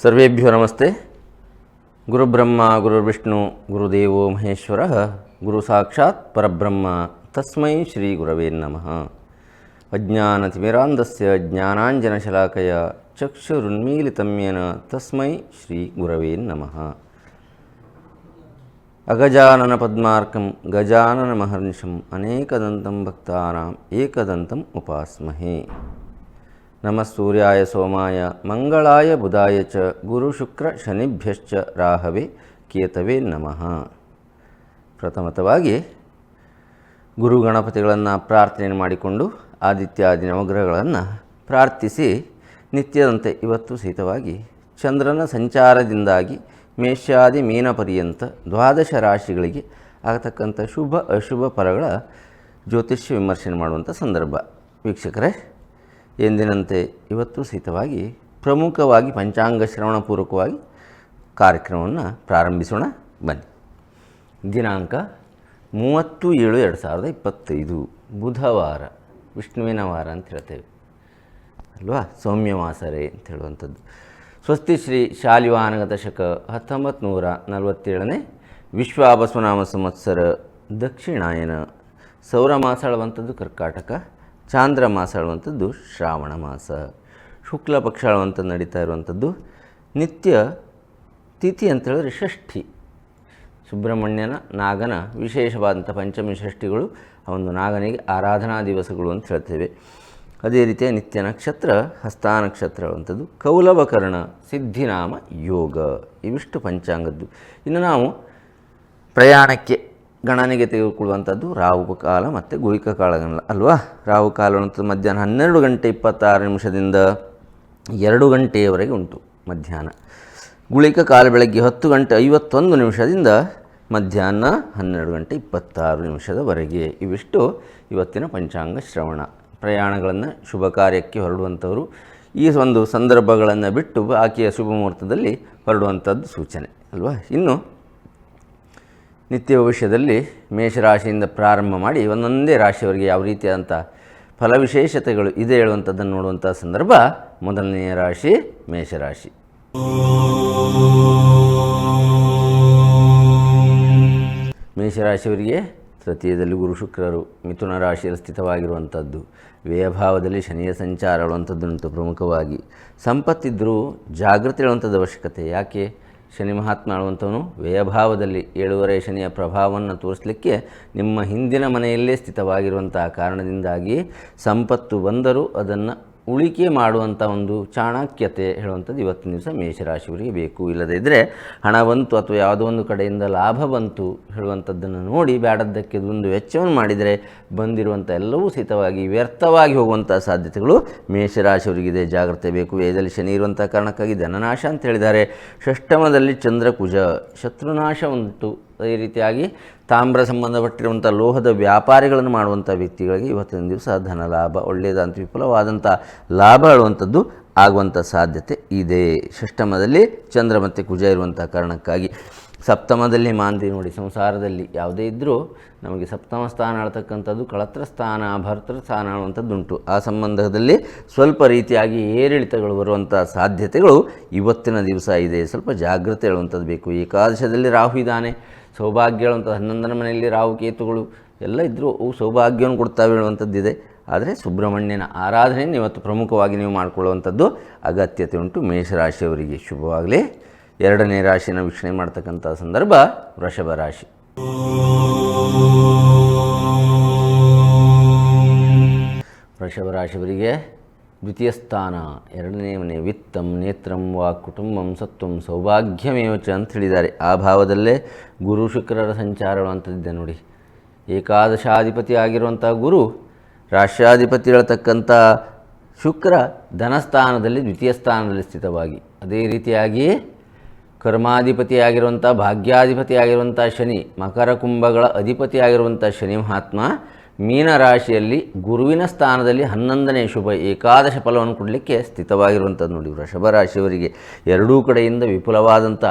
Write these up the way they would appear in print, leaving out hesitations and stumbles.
ಸರ್ವೇಭ್ಯೋ ನಮಸ್ತೆ. ಗುರುಬ್ರಹ್ಮ ಗುರುರ್ವಿಷ್ಣು ಗುರುದೇವೋ ಮಹೇಶ್ವರ ಗುರು ಸಾಕ್ಷಾತ್ ಪರಬ್ರಹ್ಮ ತಸ್ಮೈ ಶ್ರೀ ಗುರವೇ ನಮಃ. ಅಜ್ಞಾನತಿಮಿರಾಂಧಸ್ಯ ಜ್ಞಾನಾಂಜನಶಲಾಕಯ ಚಕ್ಷುರುನ್ಮೀಲಿತಂ ಯೇನ ತಸ್ಮೈ ಶ್ರೀ ಗುರವೇ ನಮಃ. ಅಗಜಾನನ ಪದ್ಮಾರ್ಕಂ ಗಜಾನನ ಮಹರ್ನಿಶಂ ಅನೇಕದಂತಂ ಭಕ್ತಾನಾಂ ಏಕದಂತಂ ಉಪಾಸ್ಮಹೇ. ನಮಃ ಸೂರ್ಯಾಯ ಸೋಮಾಯ ಮಂಗಳಾಯ ಬುಧಾಯ ಚ ಗುರು ಶುಕ್ರ ಶನಿಭ್ಯಶ್ಚ ರಾಹವೇ ಕೇತವೇ ನಮಃ. ಪ್ರಥಮತವಾಗಿ ಗುರು ಗಣಪತಿಗಳನ್ನು ಪ್ರಾರ್ಥನೆ ಮಾಡಿಕೊಂಡು ಆದಿತ್ಯಾದಿ ನವಗ್ರಹಗಳನ್ನು ಪ್ರಾರ್ಥಿಸಿ ನಿತ್ಯದಂತೆ ಇವತ್ತು ಸಹಿತವಾಗಿ ಚಂದ್ರನ ಸಂಚಾರದಿಂದಾಗಿ ಮೇಷಾದಿ ಮೀನ ಪರ್ಯಂತ ದ್ವಾದಶ ರಾಶಿಗಳಿಗೆ ಆಗತಕ್ಕಂಥ ಶುಭ ಅಶುಭ ಫಲಗಳ ಜ್ಯೋತಿಷ್ಯ ವಿಮರ್ಶನೆ ಮಾಡುವಂಥ ಸಂದರ್ಭ. ವೀಕ್ಷಕರೇ, ಎಂದಿನಂತೆ ಇವತ್ತು ಸಹಿತವಾಗಿ ಪ್ರಮುಖವಾಗಿ ಪಂಚಾಂಗ ಶ್ರವಣ ಪೂರ್ವಕವಾಗಿ ಕಾರ್ಯಕ್ರಮವನ್ನು ಪ್ರಾರಂಭಿಸೋಣ ಬನ್ನಿ. ದಿನಾಂಕ 30/7/2025 ಬುಧವಾರ, ವಿಷ್ಣುವಿನ ವಾರ ಅಂತ ಹೇಳ್ತೇವೆ ಅಲ್ವಾ, ಸೌಮ್ಯ ಮಾಸರೇ ಅಂತ ಹೇಳುವಂಥದ್ದು. ಸ್ವಸ್ತಿ ಶ್ರೀ ಶಾಲಿವಾಹನಗತ ಶಕ 1947 ವಿಶ್ವಾಬಸ್ವನಾಮ ಸಂವತ್ಸರ ದಕ್ಷಿಣಾಯನ. ಸೌರ ಮಾಸ ಹೇಳುವಂಥದ್ದು ಕರ್ಕಾಟಕ, ಚಾಂದ್ರ ಮಾಸ ಹೇಳುವಂಥದ್ದು ಶ್ರಾವಣ ಮಾಸ, ಶುಕ್ಲ ಪಕ್ಷ ಹೇಳುವಂಥದ್ದು ನಡೀತಾ ಇರುವಂಥದ್ದು. ನಿತ್ಯ ತಿಥಿ ಅಂತ ಹೇಳಿದ್ರೆ ಷಷ್ಠಿ, ಸುಬ್ರಹ್ಮಣ್ಯನ ನಾಗನ ವಿಶೇಷವಾದಂಥ ಪಂಚಮಿ ಷಷ್ಠಿಗಳು, ಆ ಒಂದು ನಾಗನಿಗೆ ಆರಾಧನಾ ದಿವಸಗಳು ಅಂತ ಹೇಳ್ತೇವೆ. ಅದೇ ರೀತಿಯ ನಿತ್ಯ ನಕ್ಷತ್ರ ಹಸ್ತ ನಕ್ಷತ್ರ ಹೇಳುವಂಥದ್ದು, ಕೌಲವಕರ್ಣ, ಸಿದ್ಧಿನಾಮ ಯೋಗ, ಇವಿಷ್ಟು ಪಂಚಾಂಗದ್ದು. ಇನ್ನು ನಾವು ಪ್ರಯಾಣಕ್ಕೆ ಗಣನೆಗೆ ತೆಗೆದುಕೊಳ್ಳುವಂಥದ್ದು ರಾಹುಕಾಲ ಮತ್ತು ಗುಳಿಕ ಕಾಲಗಳ ಅಲ್ವಾ. ರಾಹುಕಾಲ ಅನ್ನೋಂಥದ್ದು ಮಧ್ಯಾಹ್ನ 12:26 2 ಗಂಟೆಯವರೆಗೆ ಉಂಟು ಮಧ್ಯಾಹ್ನ. ಗುಳಿಕ ಕಾಲ ಬೆಳಗ್ಗೆ 10:51 ಮಧ್ಯಾಹ್ನ 12:26 ಇವಿಷ್ಟು ಇವತ್ತಿನ ಪಂಚಾಂಗ ಶ್ರವಣ. ಪ್ರಯಾಣಗಳನ್ನು ಶುಭ ಕಾರ್ಯಕ್ಕೆ ಹೊರಡುವಂಥವರು ಈ ಒಂದು ಸಂದರ್ಭಗಳನ್ನು ಬಿಟ್ಟು ಆಕೆಯ ಶುಭ ಮುಹೂರ್ತದಲ್ಲಿ ಹೊರಡುವಂಥದ್ದು ಸೂಚನೆ ಅಲ್ವಾ. ಇನ್ನು ನಿತ್ಯ ಭವಿಷ್ಯದಲ್ಲಿ ಮೇಷರಾಶಿಯಿಂದ ಪ್ರಾರಂಭ ಮಾಡಿ ಒಂದೊಂದೇ ರಾಶಿಯವರಿಗೆ ಯಾವ ರೀತಿಯಾದಂಥ ಫಲವಿಶೇಷತೆಗಳು ಇದೆ ಹೇಳುವಂಥದ್ದನ್ನು ನೋಡುವಂಥ ಸಂದರ್ಭ. ಮೊದಲನೆಯ ರಾಶಿ ಮೇಷರಾಶಿ. ಮೇಷರಾಶಿಯವರಿಗೆ ತೃತೀಯದಲ್ಲಿ ಗುರು ಶುಕ್ರರು, ಮಿಥುನ ರಾಶಿಯಲ್ಲಿ ಸ್ಥಿತವಾಗಿರುವಂಥದ್ದು, ವ್ಯಯಭಾವದಲ್ಲಿ ಶನಿಯ ಸಂಚಾರ ಹೇಳುವಂಥದ್ದುಂಟು. ಪ್ರಮುಖವಾಗಿ ಸಂಪತ್ತಿದ್ದರೂ ಜಾಗೃತಿ ಹೇಳುವಂಥದ್ದು ಅವಶ್ಯಕತೆ. ಯಾಕೆ? ಶನಿ ಮಹಾತ್ಮ ಹೇಳುವಂಥವನು ವ್ಯಯಭಾವದಲ್ಲಿ 7.5 ಶನಿಯ ಪ್ರಭಾವವನ್ನು ತೋರಿಸಲಿಕ್ಕೆ ನಿಮ್ಮ ಹಿಂದಿನ ಮನೆಯಲ್ಲೇ ಸ್ಥಿತವಾಗಿರುವಂಥ ಕಾರಣದಿಂದಾಗಿ ಸಂಪತ್ತು ಬಂದರೂ ಅದನ್ನು ಉಳಿಕೆ ಮಾಡುವಂಥ ಒಂದು ಚಾಣಾಕ್ಯತೆ ಹೇಳುವಂಥದ್ದು ಇವತ್ತಿನ ದಿವಸ ಮೇಷರಾಶಿಯವರಿಗೆ ಬೇಕು. ಇಲ್ಲದೇ ಇದ್ದರೆ ಹಣ ಬಂತು ಅಥವಾ ಯಾವುದೋ ಒಂದು ಕಡೆಯಿಂದ ಲಾಭ ಬಂತು ಹೇಳುವಂಥದ್ದನ್ನು ನೋಡಿ ಬ್ಯಾಡದ್ದಕ್ಕೆ ಒಂದು ವೆಚ್ಚವನ್ನು ಮಾಡಿದರೆ ಬಂದಿರುವಂಥ ಎಲ್ಲವೂ ಸಹಿತವಾಗಿ ವ್ಯರ್ಥವಾಗಿ ಹೋಗುವಂಥ ಸಾಧ್ಯತೆಗಳು ಮೇಷರಾಶಿಯವರಿಗಿದೆ. ಜಾಗ್ರತೆ ಬೇಕು. ವ್ಯಯದಲ್ಲಿ ಶನಿ ಇರುವಂಥ ಕಾರಣಕ್ಕಾಗಿ ಧನನಾಶ ಅಂತ ಹೇಳಿದ್ದಾರೆ. ಷಷ್ಠಮದಲ್ಲಿ ಚಂದ್ರಕುಜ, ಶತ್ರುನಾಶ ಉಂಟು. ಅದೇ ರೀತಿಯಾಗಿ ತಾಮ್ರ ಸಂಬಂಧಪಟ್ಟಿರುವಂಥ ಲೋಹದ ವ್ಯಾಪಾರಿಗಳನ್ನು ಮಾಡುವಂಥ ವ್ಯಕ್ತಿಗಳಿಗೆ ಇವತ್ತಿನ ದಿವಸ ಧನ ಲಾಭ, ಒಳ್ಳೆಯದಂತ ವಿಪುಲವಾದಂಥ ಲಾಭ ಹೇಳುವಂಥದ್ದು ಆಗುವಂಥ ಸಾಧ್ಯತೆ ಇದೆ. ಷಷ್ಠಮದಲ್ಲಿ ಚಂದ್ರ ಮತ್ತು ಕುಜ ಇರುವಂಥ ಕಾರಣಕ್ಕಾಗಿ. ಸಪ್ತಮದಲ್ಲಿ ಮಾಂದಿ ನೋಡಿ. ಸಂಸಾರದಲ್ಲಿ ಯಾವುದೇ ಇದ್ದರೂ ನಮಗೆ ಸಪ್ತಮ ಸ್ಥಾನ ಹೇಳ್ತಕ್ಕಂಥದ್ದು ಕಳತ್ರ ಸ್ಥಾನ, ಭರ್ತೃ ಸ್ಥಾನ ಹೇಳುವಂಥದ್ದುಂಟು. ಆ ಸಂಬಂಧದಲ್ಲಿ ಸ್ವಲ್ಪ ರೀತಿಯಾಗಿ ಏರಿಳಿತಗಳು ಬರುವಂಥ ಸಾಧ್ಯತೆಗಳು ಇವತ್ತಿನ ದಿವಸ ಇದೆ. ಸ್ವಲ್ಪ ಜಾಗ್ರತೆ ಹೇಳುವಂಥದ್ದು ಬೇಕು. ಏಕಾದಶದಲ್ಲಿ ರಾಹು ಇದ್ದಾನೆ. ಸೌಭಾಗ್ಯ ಹೇಳುವಂಥದ್ದು 11ನೇ ಮನೆಯಲ್ಲಿ ರಾಹು ಕೇತುಗಳು ಎಲ್ಲ ಇದ್ದರೂ ಅವು ಸೌಭಾಗ್ಯವನ್ನು ಕೊಡ್ತಾವೆ ಹೇಳುವಂಥದ್ದಿದೆ. ಆದರೆ ಸುಬ್ರಹ್ಮಣ್ಯನ ಆರಾಧನೆಯನ್ನು ಇವತ್ತು ಪ್ರಮುಖವಾಗಿ ನೀವು ಮಾಡಿಕೊಳ್ಳುವಂಥದ್ದು ಅಗತ್ಯತೆ ಉಂಟು. ಮೇಷರಾಶಿಯವರಿಗೆ ಶುಭವಾಗಲಿ. ಎರಡನೇ ರಾಶಿಯನ್ನು ವೀಕ್ಷಣೆ ಮಾಡ್ತಕ್ಕಂಥ ಸಂದರ್ಭ ವೃಷಭ ರಾಶಿ. ವೃಷಭ ರಾಶಿಯವರಿಗೆ ದ್ವಿತೀಯ ಸ್ಥಾನ, ಎರಡನೇ ಮನೆ, ವಿತ್ತಂ ನೇತ್ರಂ ವಾಕ್ ಕುಟುಂಬಂ ಸತ್ವಂ ಸೌಭಾಗ್ಯಮೇವಚ ಅಂತ ಹೇಳಿದ್ದಾರೆ. ಆ ಭಾವದಲ್ಲೇ ಗುರು ಶುಕ್ರರ ಸಂಚಾರಗಳು ಅಂತದ್ದಿದೆ ನೋಡಿ. ಏಕಾದಶಾಧಿಪತಿ ಆಗಿರುವಂಥ ಗುರು, ರಾಷ್ಟ್ರಾಧಿಪತಿ ಹೇಳ್ತಕ್ಕಂಥ ಶುಕ್ರ ಧನಸ್ಥಾನದಲ್ಲಿ ದ್ವಿತೀಯ ಸ್ಥಾನದಲ್ಲಿ ಸ್ಥಿತವಾಗಿ, ಅದೇ ರೀತಿಯಾಗಿ ಕರ್ಮಾಧಿಪತಿಯಾಗಿರುವಂಥ ಭಾಗ್ಯಾಧಿಪತಿಯಾಗಿರುವಂಥ ಶನಿ, ಮಕರ ಕುಂಭಗಳ ಅಧಿಪತಿಯಾಗಿರುವಂಥ ಶನಿ ಮಹಾತ್ಮ ಮೀನರಾಶಿಯಲ್ಲಿ ಗುರುವಿನ ಸ್ಥಾನದಲ್ಲಿ 11ನೇ ಶುಭ ಏಕಾದಶ ಫಲವನ್ನು ಕೊಡಲಿಕ್ಕೆ ಸ್ಥಿತವಾಗಿರುವಂಥದ್ದು ನೋಡಿ. ವೃಷಭ ರಾಶಿಯವರಿಗೆ ಎರಡೂ ಕಡೆಯಿಂದ ವಿಪುಲವಾದಂಥ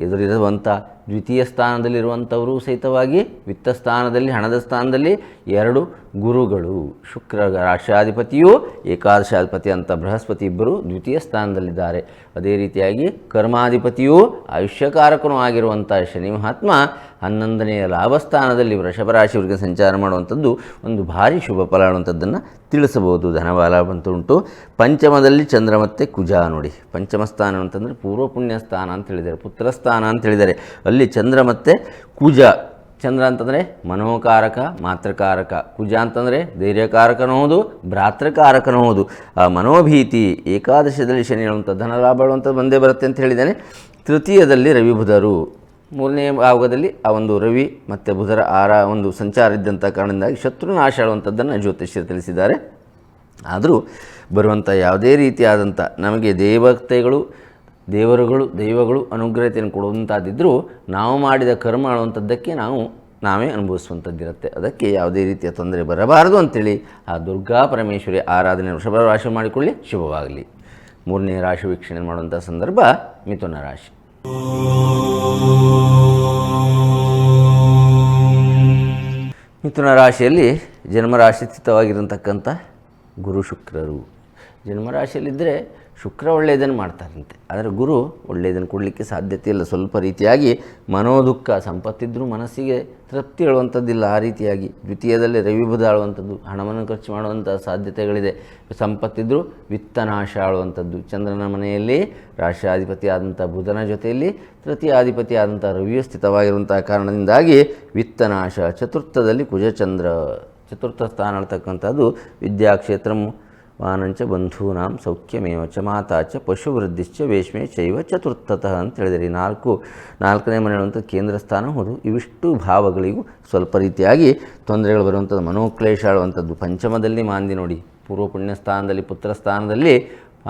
ಎದುರಿರುವಂಥ ದ್ವಿತೀಯ ಸ್ಥಾನದಲ್ಲಿರುವಂಥವರು ಸಹಿತವಾಗಿ ವಿತ್ತ ಸ್ಥಾನದಲ್ಲಿ ಹಣದ ಸ್ಥಾನದಲ್ಲಿ 2 ಗುರುಗಳು. ಶುಕ್ರ ರಾಷ್ಟ್ರಾಧಿಪತಿಯು ಏಕಾದಶಾಧಿಪತಿ ಅಂತ ಬೃಹಸ್ಪತಿ ಇಬ್ಬರು ದ್ವಿತೀಯ ಸ್ಥಾನದಲ್ಲಿದ್ದಾರೆ. ಅದೇ ರೀತಿಯಾಗಿ ಕರ್ಮಾಧಿಪತಿಯೂ ಆಯುಷ್ಯಕಾರಕನೂ ಆಗಿರುವಂಥ ಶನಿ ಮಹಾತ್ಮ 11ನೆಯ ಲಾಭಸ್ಥಾನದಲ್ಲಿ ವೃಷಭ ರಾಶಿಯವರಿಗೆ ಸಂಚಾರ ಮಾಡುವಂಥದ್ದು ಒಂದು ಭಾರಿ ಶುಭ ಫಲ ಅನ್ನುವಂಥದ್ದನ್ನು ತಿಳಿಸಬಹುದು. ಧನಬಲ ಬಂತು ಉಂಟು. ಪಂಚಮದಲ್ಲಿ ಚಂದ್ರ ಮತ್ತು ಕುಜ ನೋಡಿ. ಪಂಚಮ ಸ್ಥಾನ ಅಂತಂದರೆ ಪೂರ್ವ ಪುಣ್ಯ ಸ್ಥಾನ ಅಂತ ಹೇಳಿದ್ದಾರೆ, ಪುತ್ರ ಸ್ಥಾನ ಅಂತ ಹೇಳಿದ್ದಾರೆ. ಅಲ್ಲಿ ಚಂದ್ರ ಮತ್ತು ಕುಜ. ಚಂದ್ರ ಅಂತಂದರೆ ಮನೋಕಾರಕ, ಮಾತೃಕಾರಕ. ಕುಜ ಅಂತಂದರೆ ಧೈರ್ಯಕಾರಕನೂ ಹೌದು, ಭ್ರಾತೃಕಾರಕನೂ ಹೌದು. ಆ ಮನೋಭೀತಿ ಏಕಾದಶದಲ್ಲಿ ಶನಿ ಹೇಳುವಂಥ ಧನಲಾಭ ಹೇಳುವಂಥದ್ದು ಬಂದೇ ಬರುತ್ತೆ ಅಂತ ಹೇಳಿದ್ದಾನೆ. ತೃತೀಯದಲ್ಲಿ ರವಿ ಬುಧರು. 3ನೇ ಭಾಗದಲ್ಲಿ ಆ ಒಂದು ರವಿ ಮತ್ತು ಬುಧರ ಒಂದು ಸಂಚಾರ ಇದ್ದಂಥ ಕಾರಣದಿಂದಾಗಿ ಶತ್ರುನಾಶ ಹೇಳುವಂಥದ್ದನ್ನು ಜ್ಯೋತಿಷ್ಯರು ತಿಳಿಸಿದ್ದಾರೆ. ಆದರೂ ಬರುವಂಥ ಯಾವುದೇ ರೀತಿಯಾದಂಥ ನಮಗೆ ದೈವಗಳು ಅನುಗ್ರಹತೆಯನ್ನು ಕೊಡುವಂಥದ್ದಿದ್ದರೂ ನಾವು ಮಾಡಿದ ಕರ್ಮ ಅನ್ನುವಂಥದ್ದಕ್ಕೆ ನಾವೇ ಅನುಭವಿಸುವಂಥದ್ದಿರುತ್ತೆ. ಅದಕ್ಕೆ ಯಾವುದೇ ರೀತಿಯ ತೊಂದರೆ ಬರಬಾರದು ಅಂಥೇಳಿ ಆ ದುರ್ಗಾ ಪರಮೇಶ್ವರಿ ಆರಾಧನೆ ವೃಷಭ ರಾಶಿ ಮಾಡಿಕೊಳ್ಳಿ, ಶುಭವಾಗಲಿ. 3ನೇ ರಾಶಿ ವೀಕ್ಷಣೆ ಮಾಡುವಂಥ ಸಂದರ್ಭ ಮಿಥುನ ರಾಶಿ. ಮಿಥುನ ರಾಶಿಯಲ್ಲಿ ಜನ್ಮರಾಶಿ ಸ್ಥಿತವಾಗಿರತಕ್ಕಂಥ ಗುರು ಶುಕ್ರರು. ಜನ್ಮರಾಶಿಯಲ್ಲಿದ್ದರೆ ಶುಕ್ರ ಒಳ್ಳೆಯದನ್ನು ಮಾಡ್ತಾರಂತೆ, ಆದರೆ ಗುರು ಒಳ್ಳೆಯದನ್ನು ಕೊಡಲಿಕ್ಕೆ ಸಾಧ್ಯತೆ ಇಲ್ಲ. ಸ್ವಲ್ಪ ರೀತಿಯಾಗಿ ಮನೋದುಃಖ, ಸಂಪತ್ತಿದ್ದರೂ ಮನಸ್ಸಿಗೆ ತೃಪ್ತಿ ಹೇಳುವಂಥದ್ದಿಲ್ಲ. ಆ ರೀತಿಯಾಗಿ ದ್ವಿತೀಯದಲ್ಲಿ ರವಿ ಬುಧ ಆಳುವಂಥದ್ದು, ಹಣವನ್ನು ಖರ್ಚು ಮಾಡುವಂಥ ಸಾಧ್ಯತೆಗಳಿದೆ. ಸಂಪತ್ತಿದ್ದರೂ ವಿತ್ತನಾಶ ಆಳುವಂಥದ್ದು. ಚಂದ್ರನ ಮನೆಯಲ್ಲಿ ರಾಷ್ಟ್ರಾಧಿಪತಿ ಆದಂಥ ಬುಧನ ಜೊತೆಯಲ್ಲಿ ತೃತೀಯಾಧಿಪತಿ ಆದಂಥ ರವಿಯು ಸ್ಥಿತವಾಗಿರುವಂಥ ಕಾರಣದಿಂದಾಗಿ ವಿತ್ತನಾಶ. ಚತುರ್ಥದಲ್ಲಿ ಕುಜಚಂದ್ರ. ಚತುರ್ಥ ಸ್ಥಾನ ಹೇಳ್ತಕ್ಕಂಥದ್ದು ವಿದ್ಯಾಕ್ಷೇತ್ರ ವಾನಂಚ ಬಂಧೂನಾಂ ಸೌಖ್ಯಮೇವ ಚ ಮಾತಾ ಚ ಪಶುವೃದ್ಧಿಶ್ಚ ವೇಶ್ಮೆ ಚೈವ ಚತುರ್ಥತಃ ಅಂತ ಹೇಳಿದರೆ 4ನೇ ಮನೆ ಹೇಳುವಂಥ ಕೇಂದ್ರ ಸ್ಥಾನ ಹೌದು. ಇವಿಷ್ಟು ಭಾವಗಳಿಗೂ ಸ್ವಲ್ಪ ರೀತಿಯಾಗಿ ತೊಂದರೆಗಳು ಬರುವಂಥದ್ದು, ಮನೋಕ್ಲೇಶ ಆಳುವಂಥದ್ದು. ಪಂಚಮದಲ್ಲಿ ಮಾಂದಿ ನೋಡಿ, ಪೂರ್ವ ಪುಣ್ಯ ಸ್ಥಾನದಲ್ಲಿ ಪುತ್ರ ಸ್ಥಾನದಲ್ಲಿ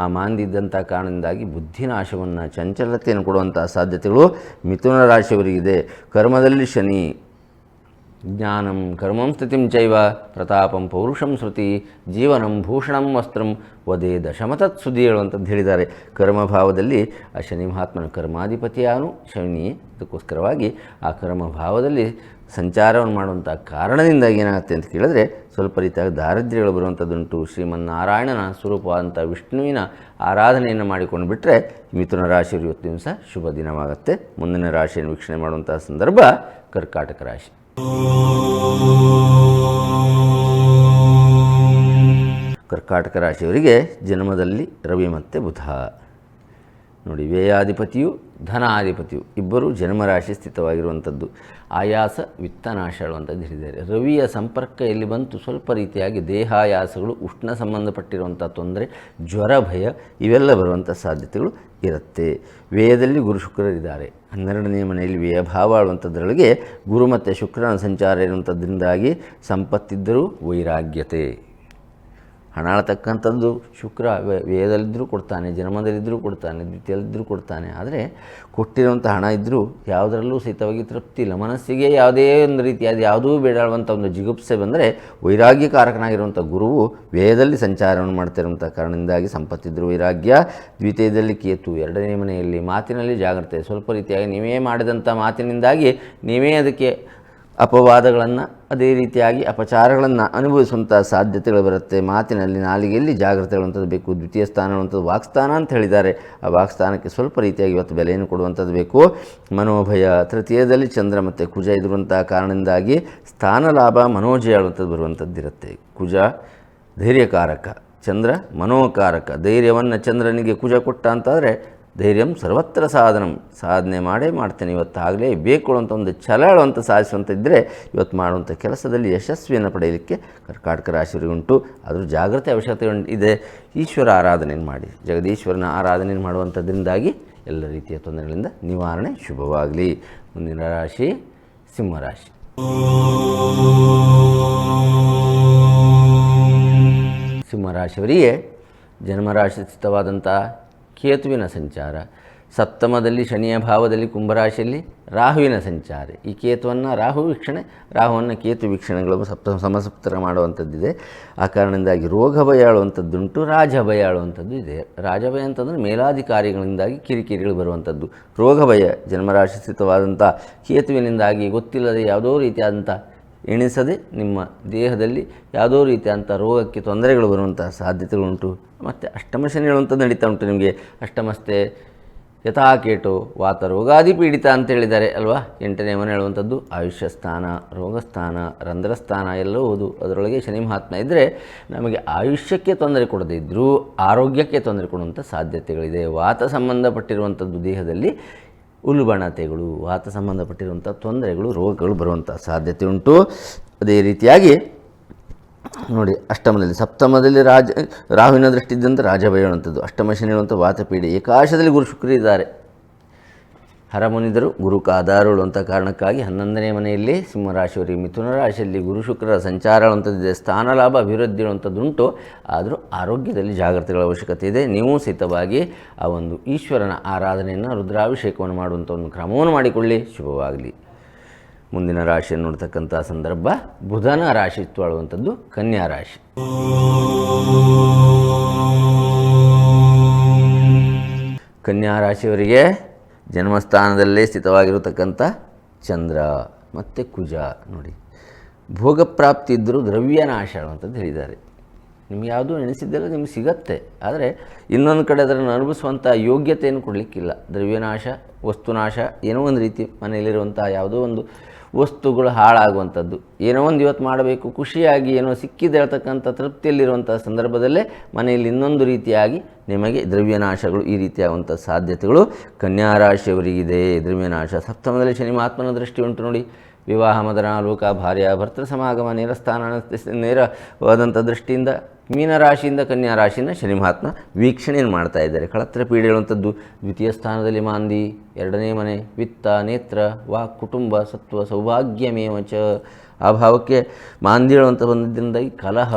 ಆ ಮಾಂದಿ ಇದ್ದಂಥ ಕಾರಣದಿಂದಾಗಿ ಬುದ್ಧಿನಾಶವನ್ನು, ಚಂಚಲತೆಯನ್ನು ಕೊಡುವಂಥ ಸಾಧ್ಯತೆಗಳು ಮಿಥುನ ರಾಶಿಯವರಿಗಿದೆ. ಕರ್ಮದಲ್ಲಿ ಶನಿ. ಜ್ಞಾನಂ ಕರ್ಮಂ ಸ್ಥಿತಿಂ ಚೈವ ಪ್ರತಾಪಂ ಪೌರುಷಂ ಶ್ರುತಿ ಜೀವನಂ ಭೂಷಣಂ ವಸ್ತ್ರಂ ವದೇ ದಶಮತತ್ ಸುದ್ದಿ ಹೇಳುವಂಥದ್ದು ಹೇಳಿದ್ದಾರೆ. ಕರ್ಮಭಾವದಲ್ಲಿ ಆ ಶನಿ ಮಹಾತ್ಮನ ಕರ್ಮಾಧಿಪತಿಯಾನು ಶನಿ. ಅದಕ್ಕೋಸ್ಕರವಾಗಿ ಆ ಕರ್ಮಭಾವದಲ್ಲಿ ಸಂಚಾರವನ್ನು ಮಾಡುವಂಥ ಕಾರಣದಿಂದಾಗಿ ಏನಾಗುತ್ತೆ ಅಂತ ಕೇಳಿದ್ರೆ ಸ್ವಲ್ಪ ರೀತಿಯಾಗಿ ದಾರಿದ್ರ್ಯಗಳು ಬರುವಂಥದ್ದುಂಟು. ಶ್ರೀಮನ್ನಾರಾಯಣನ ಸ್ವರೂಪವಾದಂಥ ವಿಷ್ಣುವಿನ ಆರಾಧನೆಯನ್ನು ಮಾಡಿಕೊಂಡು ಬಿಟ್ಟರೆ ಮಿಥುನ ರಾಶಿಯವರು ಇವತ್ತು ದಿವಸ ಶುಭ ದಿನವಾಗುತ್ತೆ. ಮುಂದಿನ ರಾಶಿಯನ್ನು ವೀಕ್ಷಣೆ ಮಾಡುವಂಥ ಸಂದರ್ಭ ಕರ್ಕಾಟಕ ರಾಶಿ. ಕರ್ಕಾಟಕ ರಾಶಿಯವರಿಗೆ ಜನ್ಮದಲ್ಲಿ ರವಿ ಮತ್ತು ಬುಧ ನೋಡಿ. ವ್ಯಯಾಧಿಪತಿಯು ಧನಾಧಿಪತಿಯು ಇಬ್ಬರು ಜನ್ಮರಾಶಿ ಸ್ಥಿತವಾಗಿರುವಂಥದ್ದು. ಆಯಾಸ ವಿತ್ತನಾಶ ಹೇಳುವಂಥದ್ದು ಹೇಳಿದ್ದಾರೆ. ರವಿಯ ಸಂಪರ್ಕ ಎಲ್ಲಿ ಬಂತು ಸ್ವಲ್ಪ ರೀತಿಯಾಗಿ ದೇಹಾಯಾಸಗಳು, ಉಷ್ಣ ಸಂಬಂಧಪಟ್ಟಿರುವಂಥ ತೊಂದರೆ, ಜ್ವರ, ಭಯ ಇವೆಲ್ಲ ಬರುವಂಥ ಸಾಧ್ಯತೆಗಳು ಇರುತ್ತೆ. ವ್ಯಯದಲ್ಲಿ ಗುರು ಶುಕ್ರರಿದ್ದಾರೆ. 12ನೇ ಮನೆಯಲ್ಲಿ ವ್ಯಯಭಾವ ಆಳುವಂಥದ್ರೊಳಗೆ ಗುರು ಮತ್ತು ಶುಕ್ರನ ಸಂಚಾರ ಇರುವಂಥದ್ರಿಂದಾಗಿ ಸಂಪತ್ತಿದ್ದರೂ ವೈರಾಗ್ಯತೆ. ಹಣ ಆಳ್ತಕ್ಕಂಥದ್ದು ಶುಕ್ರ ವ್ಯಯದಲ್ಲಿದ್ದರೂ ಕೊಡ್ತಾನೆ, ಜನ್ಮದಲ್ಲಿದ್ದರೂ ಕೊಡ್ತಾನೆ, ದ್ವಿತೀಯದಲ್ಲಿದ್ದರೂ ಕೊಡ್ತಾನೆ. ಆದರೆ ಕೊಟ್ಟಿರುವಂಥ ಹಣ ಇದ್ದರೂ ಯಾವುದರಲ್ಲೂ ಸಹಿತವಾಗಿ ತೃಪ್ತಿ ಇಲ್ಲ. ಮನಸ್ಸಿಗೆ ಯಾವುದೇ ಒಂದು ರೀತಿಯಾದ ಯಾವುದೂ ಬೇಡಾಡುವಂಥ ಒಂದು ಜಿಗುಪ್ಸೆ ಬಂದರೆ ವೈರಾಗ್ಯಕಾರಕನಾಗಿರುವಂಥ ಗುರುವು ವ್ಯಯದಲ್ಲಿ ಸಂಚಾರವನ್ನು ಮಾಡ್ತಿರುವಂಥ ಕಾರಣದಿಂದಾಗಿ ಸಂಪತ್ತಿದ್ದರೂ ವೈರಾಗ್ಯ. ದ್ವಿತೀಯದಲ್ಲಿ ಕೇತು. 2ನೇ ಮನೆಯಲ್ಲಿ ಮಾತಿನಲ್ಲಿ ಜಾಗ್ರತೆ. ಸ್ವಲ್ಪ ರೀತಿಯಾಗಿ ನೀವೇ ಮಾಡಿದಂಥ ಮಾತಿನಿಂದಾಗಿ ನೀವೇ ಅದಕ್ಕೆ ಅಪವಾದಗಳನ್ನು, ಅದೇ ರೀತಿಯಾಗಿ ಅಪಚಾರಗಳನ್ನು ಅನುಭವಿಸುವಂಥ ಸಾಧ್ಯತೆಗಳು ಬರುತ್ತೆ. ಮಾತಿನಲ್ಲಿ, ನಾಲಿಗೆಯಲ್ಲಿ ಜಾಗ್ರತೆ ಹೇಳುವಂಥದ್ದು ಬೇಕು. ದ್ವಿತೀಯ ಸ್ಥಾನ ಹೇಳುವಂಥದ್ದು ವಾಕ್ಸ್ಥಾನ ಅಂತ ಹೇಳಿದ್ದಾರೆ. ಆ ವಾಕ್ಸ್ಥಾನಕ್ಕೆ ಸ್ವಲ್ಪ ರೀತಿಯಾಗಿ ಇವತ್ತು ಬೆಲೆಯನ್ನು ಕೊಡುವಂಥದ್ದು ಬೇಕು. ಮನೋಭಯ. ತೃತೀಯದಲ್ಲಿ ಚಂದ್ರ ಮತ್ತು ಕುಜ ಇರುವಂಥ ಕಾರಣದಿಂದಾಗಿ ಸ್ಥಾನ ಲಾಭ, ಮನೋಜಯ ಹೇಳುವಂಥದ್ದು ಬರುವಂಥದ್ದಿರುತ್ತೆ. ಕುಜ ಧೈರ್ಯಕಾರಕ, ಚಂದ್ರ ಮನೋಕಾರಕ. ಧೈರ್ಯವನ್ನು ಚಂದ್ರನಿಗೆ ಕುಜ ಕೊಟ್ಟ ಅಂತಾದರೆ ಧೈರ್ಯಂ ಸರ್ವತ್ರ ಸಾಧನೆ ಮಾಡ್ತೇನೆ ಇವತ್ತಾಗಲೇ ಬೇಕು ಅಂತ ಒಂದು ಛಲ ಹೇಳುವಂಥ ಸಾಧಿಸುವಂಥದ್ದರೆ ಇವತ್ತು ಮಾಡುವಂಥ ಕೆಲಸದಲ್ಲಿ ಯಶಸ್ವಿಯನ್ನು ಪಡೆಯಲಿಕ್ಕೆ ಕರ್ಕಾಟಕ ರಾಶಿಯವರಿಗುಂಟು. ಆದರೂ ಜಾಗ್ರತೆ ಅವಶ್ಯಕತೆ ಇದೆ. ಈಶ್ವರ ಆರಾಧನೆಯನ್ನು ಮಾಡಿ, ಜಗದೀಶ್ವರನ ಆರಾಧನೆಯನ್ನು ಮಾಡುವಂಥದ್ರಿಂದಾಗಿ ಎಲ್ಲ ರೀತಿಯ ತೊಂದರೆಗಳಿಂದ ನಿವಾರಣೆ ಶುಭವಾಗಲಿ. ಮುಂದಿನ ರಾಶಿ ಸಿಂಹರಾಶಿ. ಸಿಂಹರಾಶಿಯವರಿಗೆ ಜನ್ಮರಾಶಿ ಸ್ಥಿತವಾದಂಥ ಕೇತುವಿನ ಸಂಚಾರ ಸಪ್ತಮದಲ್ಲಿ ಶನಿಯ ಭಾವದಲ್ಲಿ ಕುಂಭರಾಶಿಯಲ್ಲಿ ರಾಹುವಿನ ಸಂಚಾರ. ಈ ಕೇತುವನ್ನು ರಾಹು ವೀಕ್ಷಣೆ, ರಾಹುವನ್ನು ಕೇತು ವೀಕ್ಷಣೆಗಳು ಸಮಸಪ್ತರ ಮಾಡುವಂಥದ್ದಿದೆ. ಆ ಕಾರಣದಿಂದಾಗಿ ರೋಗ ಭಯ ಆಳುವಂಥದ್ದುಂಟು, ರಾಜಭಯ ಆಳುವಂಥದ್ದು ಇದೆ. ರಾಜಭಯ ಅಂತಂದರೆ ಮೇಲಾಧಿಕಾರಿಗಳಿಂದಾಗಿ ಕಿರಿಕಿರಿಗಳು ಬರುವಂಥದ್ದು. ರೋಗ ಭಯ ಜನ್ಮರಾಶಿ ಸ್ಥಿತವಾದಂಥ ಕೇತುವಿನಿಂದಾಗಿ ಗೊತ್ತಿಲ್ಲದೆ ಯಾವುದೋ ರೀತಿಯಾದಂಥ ಎಣಿಸದೆ ನಿಮ್ಮ ದೇಹದಲ್ಲಿ ಯಾವುದೋ ರೀತಿಯಾದಂಥ ರೋಗಕ್ಕೆ ತೊಂದರೆಗಳು ಬರುವಂಥ ಸಾಧ್ಯತೆಗಳುಂಟು. ಮತ್ತು ಅಷ್ಟಮ ಶನಿ ಹೇಳುವಂಥದ್ದು ನಡೀತಾ ಉಂಟು ನಿಮಗೆ. ಅಷ್ಟಮಸ್ತೆ ಯಥಾಕೇಟು ವಾತ ರೋಗಾದಿ ಪೀಡಿತ ಅಂತ ಹೇಳಿದ್ದಾರೆ ಅಲ್ವಾ. 8ನೇ ಮನೆ ಹೇಳುವಂಥದ್ದು ಆಯುಷ್ಯ ಸ್ಥಾನ, ರೋಗಸ್ಥಾನ, ರಂಧ್ರಸ್ಥಾನ ಎಲ್ಲವೂ ಓದು. ಅದರೊಳಗೆ ಶನಿ ಮಹಾತ್ಮ ಇದ್ದರೆ ನಮಗೆ ಆಯುಷ್ಯಕ್ಕೆ ತೊಂದರೆ ಕೊಡದೇ ಇದ್ದರೂ ಆರೋಗ್ಯಕ್ಕೆ ತೊಂದರೆ ಕೊಡುವಂಥ ಸಾಧ್ಯತೆಗಳಿದೆ. ವಾತ ಸಂಬಂಧಪಟ್ಟಿರುವಂಥದ್ದು ದೇಹದಲ್ಲಿ ಉಲ್ಬಣತೆಗಳು, ವಾತ ಸಂಬಂಧಪಟ್ಟಿರುವಂಥ ತೊಂದರೆಗಳು, ರೋಗಗಳು ಬರುವಂಥ ಸಾಧ್ಯತೆ ಉಂಟು. ಅದೇ ರೀತಿಯಾಗಿ ನೋಡಿ, ಅಷ್ಟಮದಲ್ಲಿ ಸಪ್ತಮದಲ್ಲಿ ರಾಹುವಿನ ದೃಷ್ಟಿ ಇದ್ದಂಥ ರಾಜಭಯ ಹೇಳುವಂಥದ್ದು, ಅಷ್ಟಮ ಶನಿ ಹೇಳುವಂಥ ವಾತಪೀಡೆ, ಏಕಾಶದಲ್ಲಿ ಗುರು ಶುಕ್ರ ಇದ್ದಾರೆ. ಹರಮುನಿದರು ಗುರು ಕಾದಾರುಳು ಅಂತ ಕಾರಣಕ್ಕಾಗಿ 11ನೇ ಮನೆಯಲ್ಲಿ ಸಿಂಹರಾಶಿಯವರಿಗೆ, ಮಿಥುನ ರಾಶಿಯಲ್ಲಿ ಗುರು ಶುಕ್ರರ ಸಂಚಾರ ಹೇಳುವಂಥದ್ದಿದೆ. ಸ್ಥಾನ ಲಾಭ ಅಭಿವೃದ್ಧಿ ಹೇಳುವಂಥದ್ದುಂಟು. ಆದರೂ ಆರೋಗ್ಯದಲ್ಲಿ ಜಾಗ್ರತೆಗಳ ಅವಶ್ಯಕತೆ ಇದೆ. ನೀವು ಸಹಿತವಾಗಿ ಆ ಒಂದು ಈಶ್ವರನ ಆರಾಧನೆಯನ್ನು, ರುದ್ರಾಭಿಷೇಕವನ್ನು ಮಾಡುವಂಥ ಒಂದು ಕ್ರಮವನ್ನು ಮಾಡಿಕೊಳ್ಳಿ. ಶುಭವಾಗಲಿ. ಮುಂದಿನ ರಾಶಿಯನ್ನು ನೋಡ್ತಕ್ಕಂಥ ಸಂದರ್ಭ ಬುಧನ ರಾಶಿ ಆಳುವಂಥದ್ದು ಕನ್ಯಾ ರಾಶಿ. ಕನ್ಯಾ ರಾಶಿಯವರಿಗೆ ಜನ್ಮಸ್ಥಾನದಲ್ಲೇ ಸ್ಥಿತವಾಗಿರತಕ್ಕಂಥ ಚಂದ್ರ ಮತ್ತು ಕುಜ ನೋಡಿ, ಭೋಗಪ್ರಾಪ್ತಿ ಇದ್ದರೂ ದ್ರವ್ಯನಾಶ ಅನ್ನುವಂಥದ್ದು ಹೇಳಿದ್ದಾರೆ. ನಿಮ್ಗೆ ಯಾವುದೂ ಎಣಿಸಿದ್ದೆಲ್ಲ ನಿಮ್ಗೆ ಸಿಗತ್ತೆ, ಆದರೆ ಇನ್ನೊಂದು ಕಡೆ ಅದನ್ನು ಅನುಭವಿಸುವಂಥ ಯೋಗ್ಯತೆಯನ್ನು ಕೊಡಲಿಕ್ಕಿಲ್ಲ. ದ್ರವ್ಯನಾಶ, ವಸ್ತುನಾಶ, ಏನೋ ಒಂದು ರೀತಿ ಮನೆಯಲ್ಲಿರುವಂಥ ಯಾವುದೋ ಒಂದು ವಸ್ತುಗಳು ಹಾಳಾಗುವಂಥದ್ದು, ಏನೋ ಒಂದು ಇವತ್ತು ಮಾಡಬೇಕು ಖುಷಿಯಾಗಿ ಏನೋ ಸಿಕ್ಕಿದೆ ಹೇಳ್ತಕ್ಕಂಥ ತೃಪ್ತಿಯಲ್ಲಿರುವಂಥ ಸಂದರ್ಭದಲ್ಲೇ ಮನೆಯಲ್ಲಿ ಇನ್ನೊಂದು ರೀತಿಯಾಗಿ ನಿಮಗೆ ದ್ರವ್ಯನಾಶಗಳು, ಈ ರೀತಿಯಾಗುವಂಥ ಸಾಧ್ಯತೆಗಳು ಕನ್ಯಾ ರಾಶಿಯವರಿಗಿದೆ. ದ್ರವ್ಯನಾಶ ಸಪ್ತಮದಲ್ಲಿ ಶನಿ ಮಹಾತ್ಮನ ದೃಷ್ಟಿ ಉಂಟು ನೋಡಿ. ವಿವಾಹ, ಮದನ, ಲೋಕ, ಭಾರ್ಯ, ಭರ್ತೃ ಸಮಾಗಮ, ನೇರಸ್ಥಾನ, ನೇರವಾದಂಥ ದೃಷ್ಟಿಯಿಂದ ಮೀನರಾಶಿಯಿಂದ ಕನ್ಯಾ ರಾಶಿಯಿಂದ ಶನಿ ಮಹಾತ್ಮ ವೀಕ್ಷಣೆಯನ್ನು ಮಾಡ್ತಾ ಇದ್ದಾರೆ. ಕಳತ್ರ ಪೀಡೆ ಹೇಳುವಂಥದ್ದು ದ್ವಿತೀಯ ಸ್ಥಾನದಲ್ಲಿ ಮಾಂದಿ, 2ನೇ ಮನೆ ವಿತ್ತ, ನೇತ್ರ, ವಾಕ್, ಕುಟುಂಬ, ಸತ್ವ, ಸೌಭಾಗ್ಯಮೇವಚ. ಆ ಭಾವಕ್ಕೆ ಮಾಂದಿ ಹೇಳುವಂಥ ಬಂದಿದ್ದರಿಂದಾಗಿ ಕಲಹ,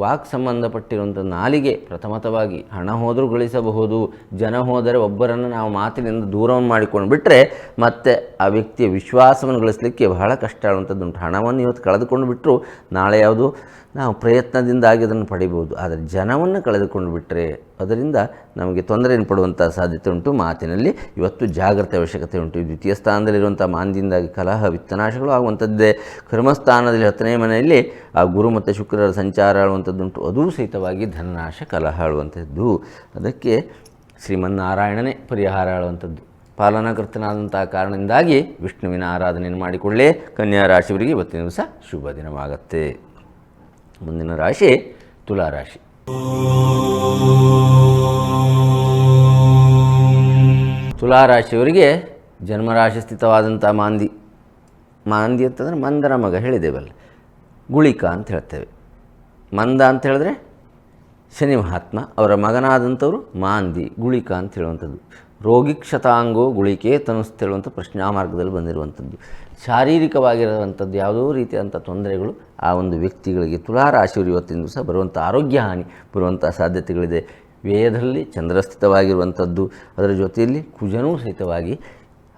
ವಾಕ್ ಸಂಬಂಧಪಟ್ಟಿರುವಂಥ ನಾಲಿಗೆ ಪ್ರಥಮತವಾಗಿ. ಹಣ ಹೋದರೂ ಗಳಿಸಬಹುದು, ಜನ ಹೋದರೆ ಒಬ್ಬರನ್ನು ನಾವು ಮಾತಿನಿಂದ ದೂರವನ್ನು ಮಾಡಿಕೊಂಡು ಬಿಟ್ಟರೆ ಮತ್ತೆ ಆ ವ್ಯಕ್ತಿಯ ವಿಶ್ವಾಸವನ್ನು ಗಳಿಸಲಿಕ್ಕೆ ಬಹಳ ಕಷ್ಟ ಆಗುವಂಥದ್ದುಂಟು. ಹಣವನ್ನು ಇವತ್ತು ಕಳೆದುಕೊಂಡು ಬಿಟ್ಟರು ನಾಳೆ ಯಾವುದು ನಾವು ಪ್ರಯತ್ನದಿಂದಾಗಿ ಅದನ್ನು ಪಡಿಬೋದು, ಆದರೆ ಜನವನ್ನು ಕಳೆದುಕೊಂಡು ಬಿಟ್ಟರೆ ಅದರಿಂದ ನಮಗೆ ತೊಂದರೆಯನ್ನು ಪಡುವಂಥ ಸಾಧ್ಯತೆ ಉಂಟು. ಮಾತಿನಲ್ಲಿ ಇವತ್ತು ಜಾಗ್ರತೆ ಅವಶ್ಯಕತೆ ಉಂಟು. ದ್ವಿತೀಯ ಸ್ಥಾನದಲ್ಲಿರುವಂಥ ಮಾಂದಿಯಿಂದಾಗಿ ಕಲಹ, ವಿತ್ತನಾಶಗಳು ಆಗುವಂಥದ್ದೇ. ಕರ್ಮಸ್ಥಾನದಲ್ಲಿ 10ನೇ ಮನೆಯಲ್ಲಿ ಆ ಗುರು ಮತ್ತು ಶುಕ್ರರ ಸಂಚಾರ ಆಳುವಂಥದ್ದುಂಟು. ಅದೂ ಸಹಿತವಾಗಿ ಧನನಾಶ, ಕಲಹ ಆಳುವಂಥದ್ದು. ಅದಕ್ಕೆ ಶ್ರೀಮನ್ನಾರಾಯಣನೇ ಪರಿಹಾರ ಆಳುವಂಥದ್ದು. ಪಾಲನಾಕರ್ತನಾದಂಥ ಕಾರಣದಿಂದಾಗಿ ವಿಷ್ಣುವಿನ ಆರಾಧನೆಯನ್ನು ಮಾಡಿಕೊಳ್ಳೇ ಕನ್ಯಾ ರಾಶಿಯವರಿಗೆ ಇವತ್ತಿನ ದಿವಸ ಶುಭ ದಿನವಾಗುತ್ತೆ. ಮುಂದಿನ ರಾಶಿ ತುಲಾರಾಶಿ. ತುಲಾರಾಶಿಯವರಿಗೆ ಜನ್ಮರಾಶಿ ಸ್ಥಿತವಾದಂಥ ಮಾಂದಿ ಅಂತಂದರೆ ಮಂದರ ಮಗ ಹೇಳಿದ್ದೇವಲ್ಲ, ಗುಳಿಕ ಅಂತ ಹೇಳ್ತೇವೆ. ಮಂದ ಅಂತ ಹೇಳಿದ್ರೆ ಶನಿ ಮಹಾತ್ಮ, ಅವರ ಮಗನಾದಂಥವರು ಮಾಂದಿ, ಗುಳಿಕ ಅಂತ ಹೇಳುವಂಥದ್ದು. ರೋಗಿಕ್ಷತಾಂಗೋ ಗುಳಿಕೆ ತನುಸ್ತೇಳುವಂಥ ಪ್ರಶ್ನಾ ಮಾರ್ಗದಲ್ಲಿ ಬಂದಿರುವಂಥದ್ದು. ಶಾರೀರಿಕವಾಗಿರುವಂಥದ್ದು ಯಾವುದೋ ರೀತಿಯಾದಂಥ ತೊಂದರೆಗಳು ಆ ಒಂದು ವ್ಯಕ್ತಿಗಳಿಗೆ ತುಲಾರಾಶಿಯವರು ಇವತ್ತಿನ ದಿವಸ ಬರುವಂಥ ಆರೋಗ್ಯ ಹಾನಿ ಬರುವಂಥ ಸಾಧ್ಯತೆಗಳಿದೆ. ವ್ಯಯದಲ್ಲಿ ಚಂದ್ರಸ್ಥಿತವಾಗಿರುವಂಥದ್ದು, ಅದರ ಜೊತೆಯಲ್ಲಿ ಕುಜನೂ ಸಹಿತವಾಗಿ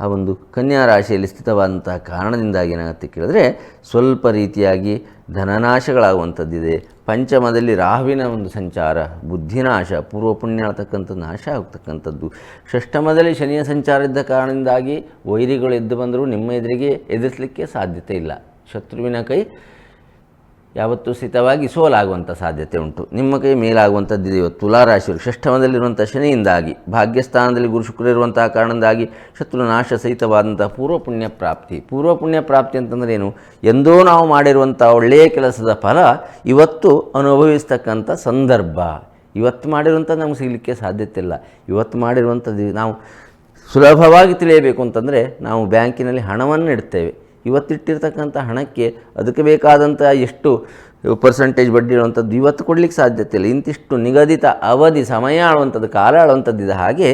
ಆ ಒಂದು ಕನ್ಯಾ ರಾಶಿಯಲ್ಲಿ ಸ್ಥಿತವಾದಂಥ ಕಾರಣದಿಂದಾಗಿ ಏನಾಗುತ್ತೆ ಕೇಳಿದ್ರೆ ಸ್ವಲ್ಪ ರೀತಿಯಾಗಿ ಧನನಾಶಗಳಾಗುವಂಥದ್ದಿದೆ. ಪಂಚಮದಲ್ಲಿ ರಾಹುವಿನ ಒಂದು ಸಂಚಾರ, ಬುದ್ಧಿನಾಶ, ಪೂರ್ವ ಪುಣ್ಯ ಆಗ್ತಕ್ಕಂಥದ್ದು ನಾಶ ಆಗ್ತಕ್ಕಂಥದ್ದು. ಷಷ್ಠಮದಲ್ಲಿ ಶನಿಯ ಸಂಚಾರ ಇದ್ದ ಕಾರಣದಿಂದಾಗಿ ವೈರಿಗಳು ಎದ್ದು ಬಂದರೂ ನಿಮ್ಮ ಎದುರಿಗೆ ಎದುರಿಸಲಿಕ್ಕೆ ಸಾಧ್ಯತೆ ಇಲ್ಲ. ಶತ್ರುವಿನ ಕೈ ಯಾವತ್ತೂ ಸ್ಥಿತವಾಗಿ ಸೋಲಾಗುವಂಥ ಸಾಧ್ಯತೆ ಉಂಟು. ನಿಮ್ಮ ಕೈ ಮೇಲಾಗುವಂಥದ್ದಿದೆ. ಇವತ್ತು ತುಲಾರಾಶಿಯವರು ಷಷ್ಠಮದಲ್ಲಿರುವಂಥ ಶನಿಯಿಂದಾಗಿ, ಭಾಗ್ಯಸ್ಥಾನದಲ್ಲಿ ಗುರು ಶುಕ್ರ ಇರುವಂಥ ಕಾರಣದಿಂದಾಗಿ ಶತ್ರುನಾಶ ಸಹಿತವಾದಂಥ ಪೂರ್ವ ಪುಣ್ಯ ಪ್ರಾಪ್ತಿ. ಪೂರ್ವ ಪುಣ್ಯ ಪ್ರಾಪ್ತಿ ಅಂತಂದರೆ ಏನು? ಎಂದೋ ನಾವು ಮಾಡಿರುವಂಥ ಒಳ್ಳೆಯ ಕೆಲಸದ ಫಲ ಇವತ್ತು ಅನುಭವಿಸ್ತಕ್ಕಂಥ ಸಂದರ್ಭ. ಇವತ್ತು ಮಾಡಿರುವಂಥದ್ದು ನಮ್ಗೆ ಸಿಗಲಿಕ್ಕೆ ಸಾಧ್ಯತೆ ಇಲ್ಲ. ಇವತ್ತು ಮಾಡಿರುವಂಥದ್ದು ನಾವು ಸುಲಭವಾಗಿ ತಿಳಿಯಬೇಕು ಅಂತಂದರೆ ನಾವು ಬ್ಯಾಂಕಿನಲ್ಲಿ ಹಣವನ್ನು ಇಡ್ತೇವೆ. ಇವತ್ತಿಟ್ಟಿರ್ತಕ್ಕಂಥ ಹಣಕ್ಕೆ ಅದಕ್ಕೆ ಬೇಕಾದಂಥ ಎಷ್ಟು ಪರ್ಸೆಂಟೇಜ್ ಬಡ್ಡಿ ಹೇಳುವಂಥದ್ದು ಇವತ್ತು ಕೊಡಲಿಕ್ಕೆ ಸಾಧ್ಯತೆ ಇಲ್ಲ. ಇಂತಿಷ್ಟು ನಿಗದಿತ ಅವಧಿ ಸಮಯ ಆಳುವಂಥದ್ದು, ಕಾಲ ಆಳುವಂಥದ್ದಿದೆ. ಹಾಗೆ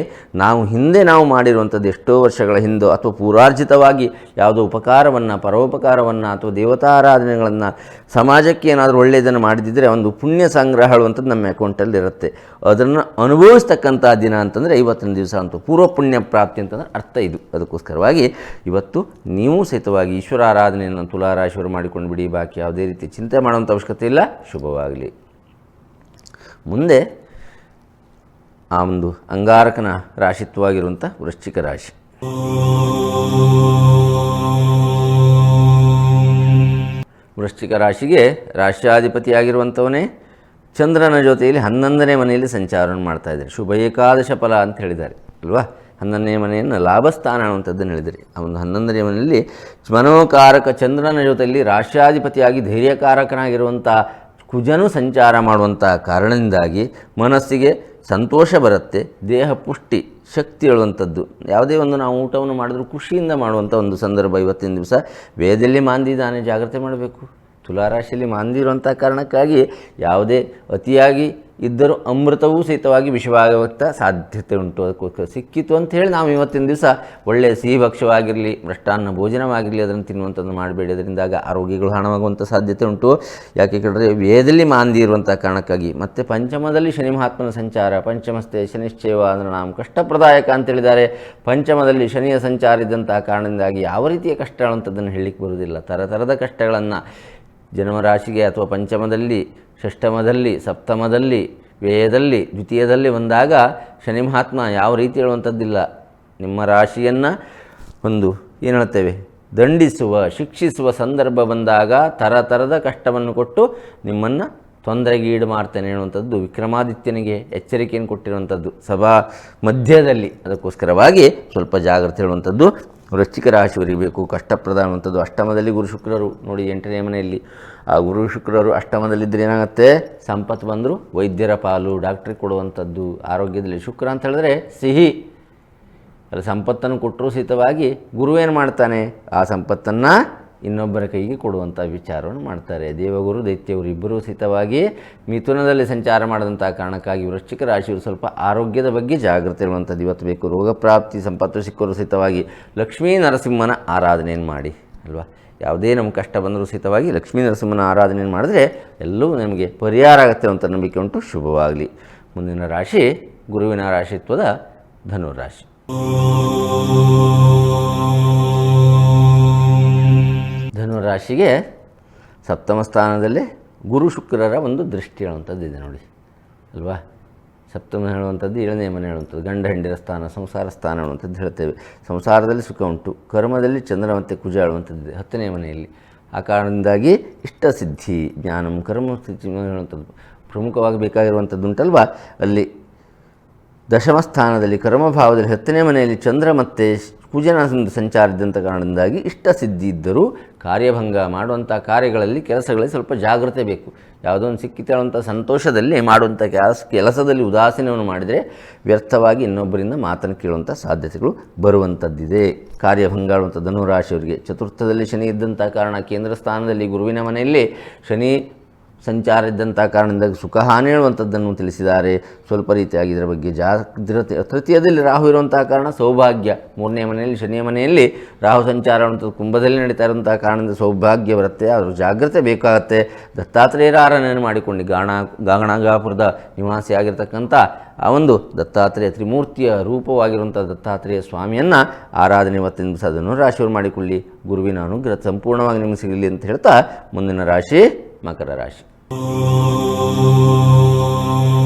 ನಾವು ಮಾಡಿರುವಂಥದ್ದು ಎಷ್ಟೋ ವರ್ಷಗಳ ಹಿಂದೆ ಅಥವಾ ಪೂರಾರ್ಜಿತವಾಗಿ ಯಾವುದೋ ಉಪಕಾರವನ್ನು, ಪರೋಪಕಾರವನ್ನು ಅಥವಾ ದೇವತಾರಾಧನೆಗಳನ್ನು, ಸಮಾಜಕ್ಕೆ ಏನಾದರೂ ಒಳ್ಳೆಯದನ್ನು ಮಾಡಿದಿದ್ದರೆ ಒಂದು ಪುಣ್ಯ ಸಂಗ್ರಹ ಹೇಳುವಂಥದ್ದು ನಮ್ಮ ಅಕೌಂಟಲ್ಲಿ ಇರುತ್ತೆ. ಅದನ್ನು ಅನುಭವಿಸ್ತಕ್ಕಂಥ ದಿನ ಅಂತಂದರೆ ಇವತ್ತಿನ ದಿವಸ ಅಂತೂ ಪೂರ್ವ ಪುಣ್ಯ ಪ್ರಾಪ್ತಿ ಅಂತಂದರೆ ಅರ್ಥ ಇದು. ಅದಕ್ಕೋಸ್ಕರವಾಗಿ ಇವತ್ತು ನೀವು ಸಹಿತವಾಗಿ ಈಶ್ವರ ಆರಾಧನೆಯನ್ನು ತುಲಾರಾಶಿಯವರು ಮಾಡಿಕೊಂಡು ಬಿಡಿ. ಬಾಕಿ ಯಾವುದೇ ರೀತಿ ಚಿಂತೆ ಮಾಡುವಂಥ ಅವಶ್ಯಕತೆ ಇಲ್ಲ. ಶುಭವಾಗಲಿ. ಮುಂದೆ ಆ ಒಂದು ಅಂಗಾರಕನ ರಾಶಿತ್ವವಾಗಿರುವಂಥ ವೃಶ್ಚಿಕ ರಾಶಿ. ವೃಶ್ಚಿಕ ರಾಶಿಗೆ ರಾಶ್ಯಾಧಿಪತಿಯಾಗಿರುವಂಥವನೇ ಚಂದ್ರನ ಜೊತೆಯಲ್ಲಿ 11ನೇ ಮನೆಯಲ್ಲಿ ಸಂಚಾರವನ್ನು ಮಾಡ್ತಾಯಿದ್ದಾರೆ. ಶುಭ ಏಕಾದಶ ಫಲ ಅಂತ ಹೇಳಿದ್ದಾರೆ ಅಲ್ವಾ. 11ನೇ ಮನೆಯನ್ನು ಲಾಭಸ್ಥಾನ ಅನ್ನುವಂಥದ್ದನ್ನು ಹೇಳಿದರೆ, ಆ ಒಂದು 11ನೇ ಮನೆಯಲ್ಲಿ ಮನೋಕಾರಕ ಚಂದ್ರನ ಜೊತೆಯಲ್ಲಿ ರಾಶ್ಯಾಧಿಪತಿಯಾಗಿ ಧೈರ್ಯಕಾರಕನಾಗಿರುವಂಥ ಕುಜನು ಸಂಚಾರ ಮಾಡುವಂಥ ಕಾರಣದಿಂದಾಗಿ ಮನಸ್ಸಿಗೆ ಸಂತೋಷ ಬರುತ್ತೆ, ದೇಹ ಪುಷ್ಟಿ, ಶಕ್ತಿ ಹೇಳುವಂಥದ್ದು. ಯಾವುದೇ ಒಂದು ನಾವು ಊಟವನ್ನು ಮಾಡಿದ್ರೂ ಖುಷಿಯಿಂದ ಮಾಡುವಂಥ ಒಂದು ಸಂದರ್ಭ ಇವತ್ತಿನ ದಿವಸ. ವೇದದಲ್ಲಿ ಮಾಂದಿದ್ದಾನೆ, ಜಾಗ್ರತೆ ಮಾಡಬೇಕು. ತುಲಾರಾಶಿಯಲ್ಲಿ ಮಾಂದಿರುವಂಥ ಕಾರಣಕ್ಕಾಗಿ ಯಾವುದೇ ಅತಿಯಾಗಿ ಇದ್ದರೂ ಅಮೃತವೂ ಸಹಿತವಾಗಿ ವಿಷವಾಗುವಂಥ ಸಾಧ್ಯತೆ ಉಂಟು. ಅದಕ್ಕೋಸ್ಕರ ಸಿಕ್ಕಿತು ಅಂತ ಹೇಳಿ ನಾವು ಇವತ್ತಿನ ದಿವಸ ಒಳ್ಳೆಯ ಸಿಹಿ ಭಕ್ಷ್ಯವಾಗಿರಲಿ, ಮೃಷ್ಟಾನ್ನ ಭೋಜನವಾಗಿರಲಿ ಅದನ್ನು ತಿನ್ನುವಂಥದ್ದು ಮಾಡಬೇಡಿ. ಅದರಿಂದಾಗ ಆರೋಗ್ಯಗಳು ಹಾಳಾಗುವಂಥ ಸಾಧ್ಯತೆ ಉಂಟು. ಯಾಕೆ ಕೇಳಿದ್ರೆ ವೇದದಲ್ಲಿ ಮಾಂದಿ ಇರುವಂಥ ಕಾರಣಕ್ಕಾಗಿ. ಮತ್ತು ಪಂಚಮದಲ್ಲಿ ಶನಿ ಮಹಾತ್ಮನ ಸಂಚಾರ, ಪಂಚಮಸ್ತೆ ಶನಿಶ್ಚೈವ ಅಂದರೆ ನಾವು ಕಷ್ಟಪ್ರದಾಯಕ ಅಂತೇಳಿದ್ದಾರೆ. ಪಂಚಮದಲ್ಲಿ ಶನಿಯ ಸಂಚಾರ ಇದ್ದಂಥ ಕಾರಣದಿಂದಾಗಿ ಯಾವ ರೀತಿಯ ಕಷ್ಟಗಳಂಥದ್ದನ್ನು ಹೇಳಲಿಕ್ಕೆ ಬರುವುದಿಲ್ಲ. ಥರದ ಕಷ್ಟಗಳನ್ನು ಜನ್ಮರಾಶಿಗೆ ಅಥವಾ ಪಂಚಮದಲ್ಲಿ, ಷಷ್ಠಮದಲ್ಲಿ, ಸಪ್ತಮದಲ್ಲಿ, ವ್ಯಯದಲ್ಲಿ, ದ್ವಿತೀಯದಲ್ಲಿ ಬಂದಾಗ ಶನಿ ಮಹಾತ್ಮ ಯಾವ ರೀತಿ ಹೇಳುವಂಥದ್ದಿಲ್ಲ. ನಿಮ್ಮ ರಾಶಿಯನ್ನು ಒಂದು ಏನು ಹೇಳ್ತೇವೆ, ದಂಡಿಸುವ, ಶಿಕ್ಷಿಸುವ ಸಂದರ್ಭ ಬಂದಾಗ ಥರದ ಕಷ್ಟವನ್ನು ಕೊಟ್ಟು ನಿಮ್ಮನ್ನು ತೊಂದರೆಗೆ ಈಡು ಮಾಡ್ತೇನೆ ಹೇಳುವಂಥದ್ದು ವಿಕ್ರಮಾದಿತ್ಯನಿಗೆ ಎಚ್ಚರಿಕೆಯನ್ನು ಕೊಟ್ಟಿರುವಂಥದ್ದು ಸಭಾ ಮಧ್ಯದಲ್ಲಿ. ಅದಕ್ಕೋಸ್ಕರವಾಗಿ ಸ್ವಲ್ಪ ಜಾಗ್ರತೆ ಹೇಳುವಂಥದ್ದು ವೃಶ್ಚಿಕ ರಾಶಿಯವರಿಗೆ ಬೇಕು. ಕಷ್ಟಪ್ರದ ಅನ್ನುವಂಥದ್ದು. ಅಷ್ಟಮದಲ್ಲಿ ಗುರು ಶುಕ್ರರು ನೋಡಿ, 8ನೇ ಮನೆಯಲ್ಲಿ ಆ ಗುರು ಶುಕ್ರರು ಅಷ್ಟಮದಲ್ಲಿದ್ದರೆ ಏನಾಗುತ್ತೆ, ಸಂಪತ್ತು ಬಂದರೂ ವೈದ್ಯರ ಪಾಲು, ಡಾಕ್ಟ್ರಿಗೆ ಕೊಡುವಂಥದ್ದು. ಆರೋಗ್ಯದಲ್ಲಿ ಶುಕ್ರ ಅಂತ ಹೇಳಿದ್ರೆ ಸಿಹಿ, ಅಲ್ಲಿ ಸಂಪತ್ತನ್ನು ಕೊಟ್ಟರೂ ಸಹಿತವಾಗಿ ಗುರುವೇನು ಮಾಡ್ತಾನೆ, ಆ ಸಂಪತ್ತನ್ನು ಇನ್ನೊಬ್ಬರ ಕೈಗೆ ಕೊಡುವಂಥ ವಿಚಾರವನ್ನು ಮಾಡ್ತಾರೆ. ದೇವಗುರು ದೈತ್ಯವರು ಇಬ್ಬರೂ ಸಹಿತವಾಗಿ ಮಿಥುನದಲ್ಲಿ ಸಂಚಾರ ಮಾಡಿದಂಥ ಕಾರಣಕ್ಕಾಗಿ ವೃಶ್ಚಿಕ ರಾಶಿಯವರು ಸ್ವಲ್ಪ ಆರೋಗ್ಯದ ಬಗ್ಗೆ ಜಾಗ್ರತೆ ಇರುವಂಥದ್ದು ಇವತ್ತು ಬೇಕು. ರೋಗ ಪ್ರಾಪ್ತಿ, ಸಂಪತ್ತು ಸಿಕ್ಕರೂ ಸಹಿತವಾಗಿ ಲಕ್ಷ್ಮೀ ನರಸಿಂಹನ ಆರಾಧನೆಯನ್ನು ಮಾಡಿ ಅಲ್ವಾ. ಯಾವುದೇ ನಮ್ಮ ಕಷ್ಟ ಬಂದರೂ ಸಹಿತವಾಗಿ ಲಕ್ಷ್ಮೀ ನರಸಿಂಹನ ಆರಾಧನೆಯನ್ನು ಮಾಡಿದ್ರೆ ಎಲ್ಲವೂ ನಮಗೆ ಪರಿಹಾರ ಆಗುತ್ತೆ ಅಂತ ನಂಬಿಕೆ ಉಂಟು. ಶುಭವಾಗಲಿ. ಮುಂದಿನ ರಾಶಿ ಗುರುವಿನ ರಾಶಿತ್ವದ ಧನುರಾಶಿ. ಧನುರಾಶಿಗೆ ಸಪ್ತಮ ಸ್ಥಾನದಲ್ಲಿ ಗುರು ಶುಕ್ರರ ಒಂದು ದೃಷ್ಟಿ ಹೇಳುವಂಥದ್ದು ಇದೆ ನೋಡಿ ಅಲ್ವಾ. ಸಪ್ತಮ ಹೇಳುವಂಥದ್ದು 7ನೇ ಮನೆ ಹೇಳುವಂಥದ್ದು, ಗಂಡ ಹೆಂಡಿರ ಸ್ಥಾನ, ಸಂಸಾರ ಸ್ಥಾನ ಹೇಳುವಂಥದ್ದು ಹೇಳ್ತೇವೆ. ಸಂಸಾರದಲ್ಲಿ ಸುಖ ಉಂಟು. ಕರ್ಮದಲ್ಲಿ ಚಂದ್ರ ಮತ್ತು ಕುಜ ಹೇಳುವಂಥದ್ದು 10ನೇ ಮನೆಯಲ್ಲಿ. ಆ ಕಾರಣದಿಂದಾಗಿ ಇಷ್ಟಸಿದ್ಧಿ, ಜ್ಞಾನಂ, ಕರ್ಮ ಸ್ಥಿತಿ ಹೇಳುವಂಥದ್ದು ಪ್ರಮುಖವಾಗಿ ಬೇಕಾಗಿರುವಂಥದ್ದು ಉಂಟಲ್ವ. ಅಲ್ಲಿ ದಶಮ ಸ್ಥಾನದಲ್ಲಿ ಕರ್ಮಭಾವದಲ್ಲಿ 10ನೇ ಮನೆಯಲ್ಲಿ ಚಂದ್ರ ಮತ್ತು ಕುಜನ ಸಂಚಾರ ಇದ್ದಂಥ ಕಾರಣದಿಂದಾಗಿ ಇಷ್ಟಸಿದ್ಧಿ ಇದ್ದರೂ ಕಾರ್ಯಭಂಗ ಮಾಡುವಂಥ ಕಾರ್ಯಗಳಲ್ಲಿ, ಕೆಲಸಗಳಲ್ಲಿ ಸ್ವಲ್ಪ ಜಾಗ್ರತೆ ಬೇಕು. ಯಾವುದೋ ಒಂದು ಸಿಕ್ಕಿತೇಳುವಂಥ ಸಂತೋಷದಲ್ಲಿ ಮಾಡುವಂಥ ಕೆಲಸದಲ್ಲಿ ಉದಾಸೀನವನ್ನು ಮಾಡಿದರೆ ವ್ಯರ್ಥವಾಗಿ ಇನ್ನೊಬ್ಬರಿಂದ ಮಾತನ್ನು ಕೇಳುವಂಥ ಸಾಧ್ಯತೆಗಳು ಬರುವಂಥದ್ದಿದೆ. ಕಾರ್ಯಭಂಗ ಆಡುವಂಥ ಧನುರಾಶಿಯವರಿಗೆ ಚತುರ್ಥದಲ್ಲಿ ಶನಿ ಇದ್ದಂಥ ಕಾರಣ, ಕೇಂದ್ರ ಸ್ಥಾನದಲ್ಲಿ ಗುರುವಿನ ಮನೆಯಲ್ಲಿ ಶನಿ ಸಂಚಾರ ಇದ್ದಂಥ ಕಾರಣದಿಂದ ಸುಖ ಹಾನಿ ಹೇಳುವಂಥದ್ದನ್ನು ತಿಳಿಸಿದ್ದಾರೆ. ಸ್ವಲ್ಪ ರೀತಿಯಾಗಿ ಇದರ ಬಗ್ಗೆ ಜಾಗ್ರತೆ. ತೃತೀಯದಲ್ಲಿ ರಾಹು ಇರುವಂಥ ಕಾರಣ ಸೌಭಾಗ್ಯ. 3ನೇ ಮನೆಯಲ್ಲಿ ಶನಿಯ ಮನೆಯಲ್ಲಿ ರಾಹು ಸಂಚಾರ ಅನ್ನುವಂಥದ್ದು ಕುಂಭದಲ್ಲಿ ನಡೀತಾ ಇರುವಂಥ ಕಾರಣದಿಂದ ಸೌಭಾಗ್ಯ ಬರುತ್ತೆ. ಅದರ ಜಾಗ್ರತೆ ಬೇಕಾಗತ್ತೆ. ದತ್ತಾತ್ರೇಯರ ಆರಾಧನೆಯನ್ನು ಮಾಡಿಕೊಂಡು ಗಾಗಣಗಾಪುರದ ನಿವಾಸಿಯಾಗಿರ್ತಕ್ಕಂಥ ಆ ಒಂದು ದತ್ತಾತ್ರೇಯ ತ್ರಿಮೂರ್ತಿಯ ರೂಪವಾಗಿರುವಂಥ ದತ್ತಾತ್ರೇಯ ಸ್ವಾಮಿಯನ್ನು ಆರಾಧನೆ ಇವತ್ತಿನ ದಿವಸ ಧನುರಾಶಿಯವರು ಮಾಡಿಕೊಳ್ಳಿ. ಗುರುವಿನ ಅನುಗ್ರಹ ಸಂಪೂರ್ಣವಾಗಿ ನಿಮಗೆ ಸಿಗಲಿ ಅಂತ ಹೇಳ್ತಾ ಮುಂದಿನ ರಾಶಿ ಮಕರ ರಾಶಿ.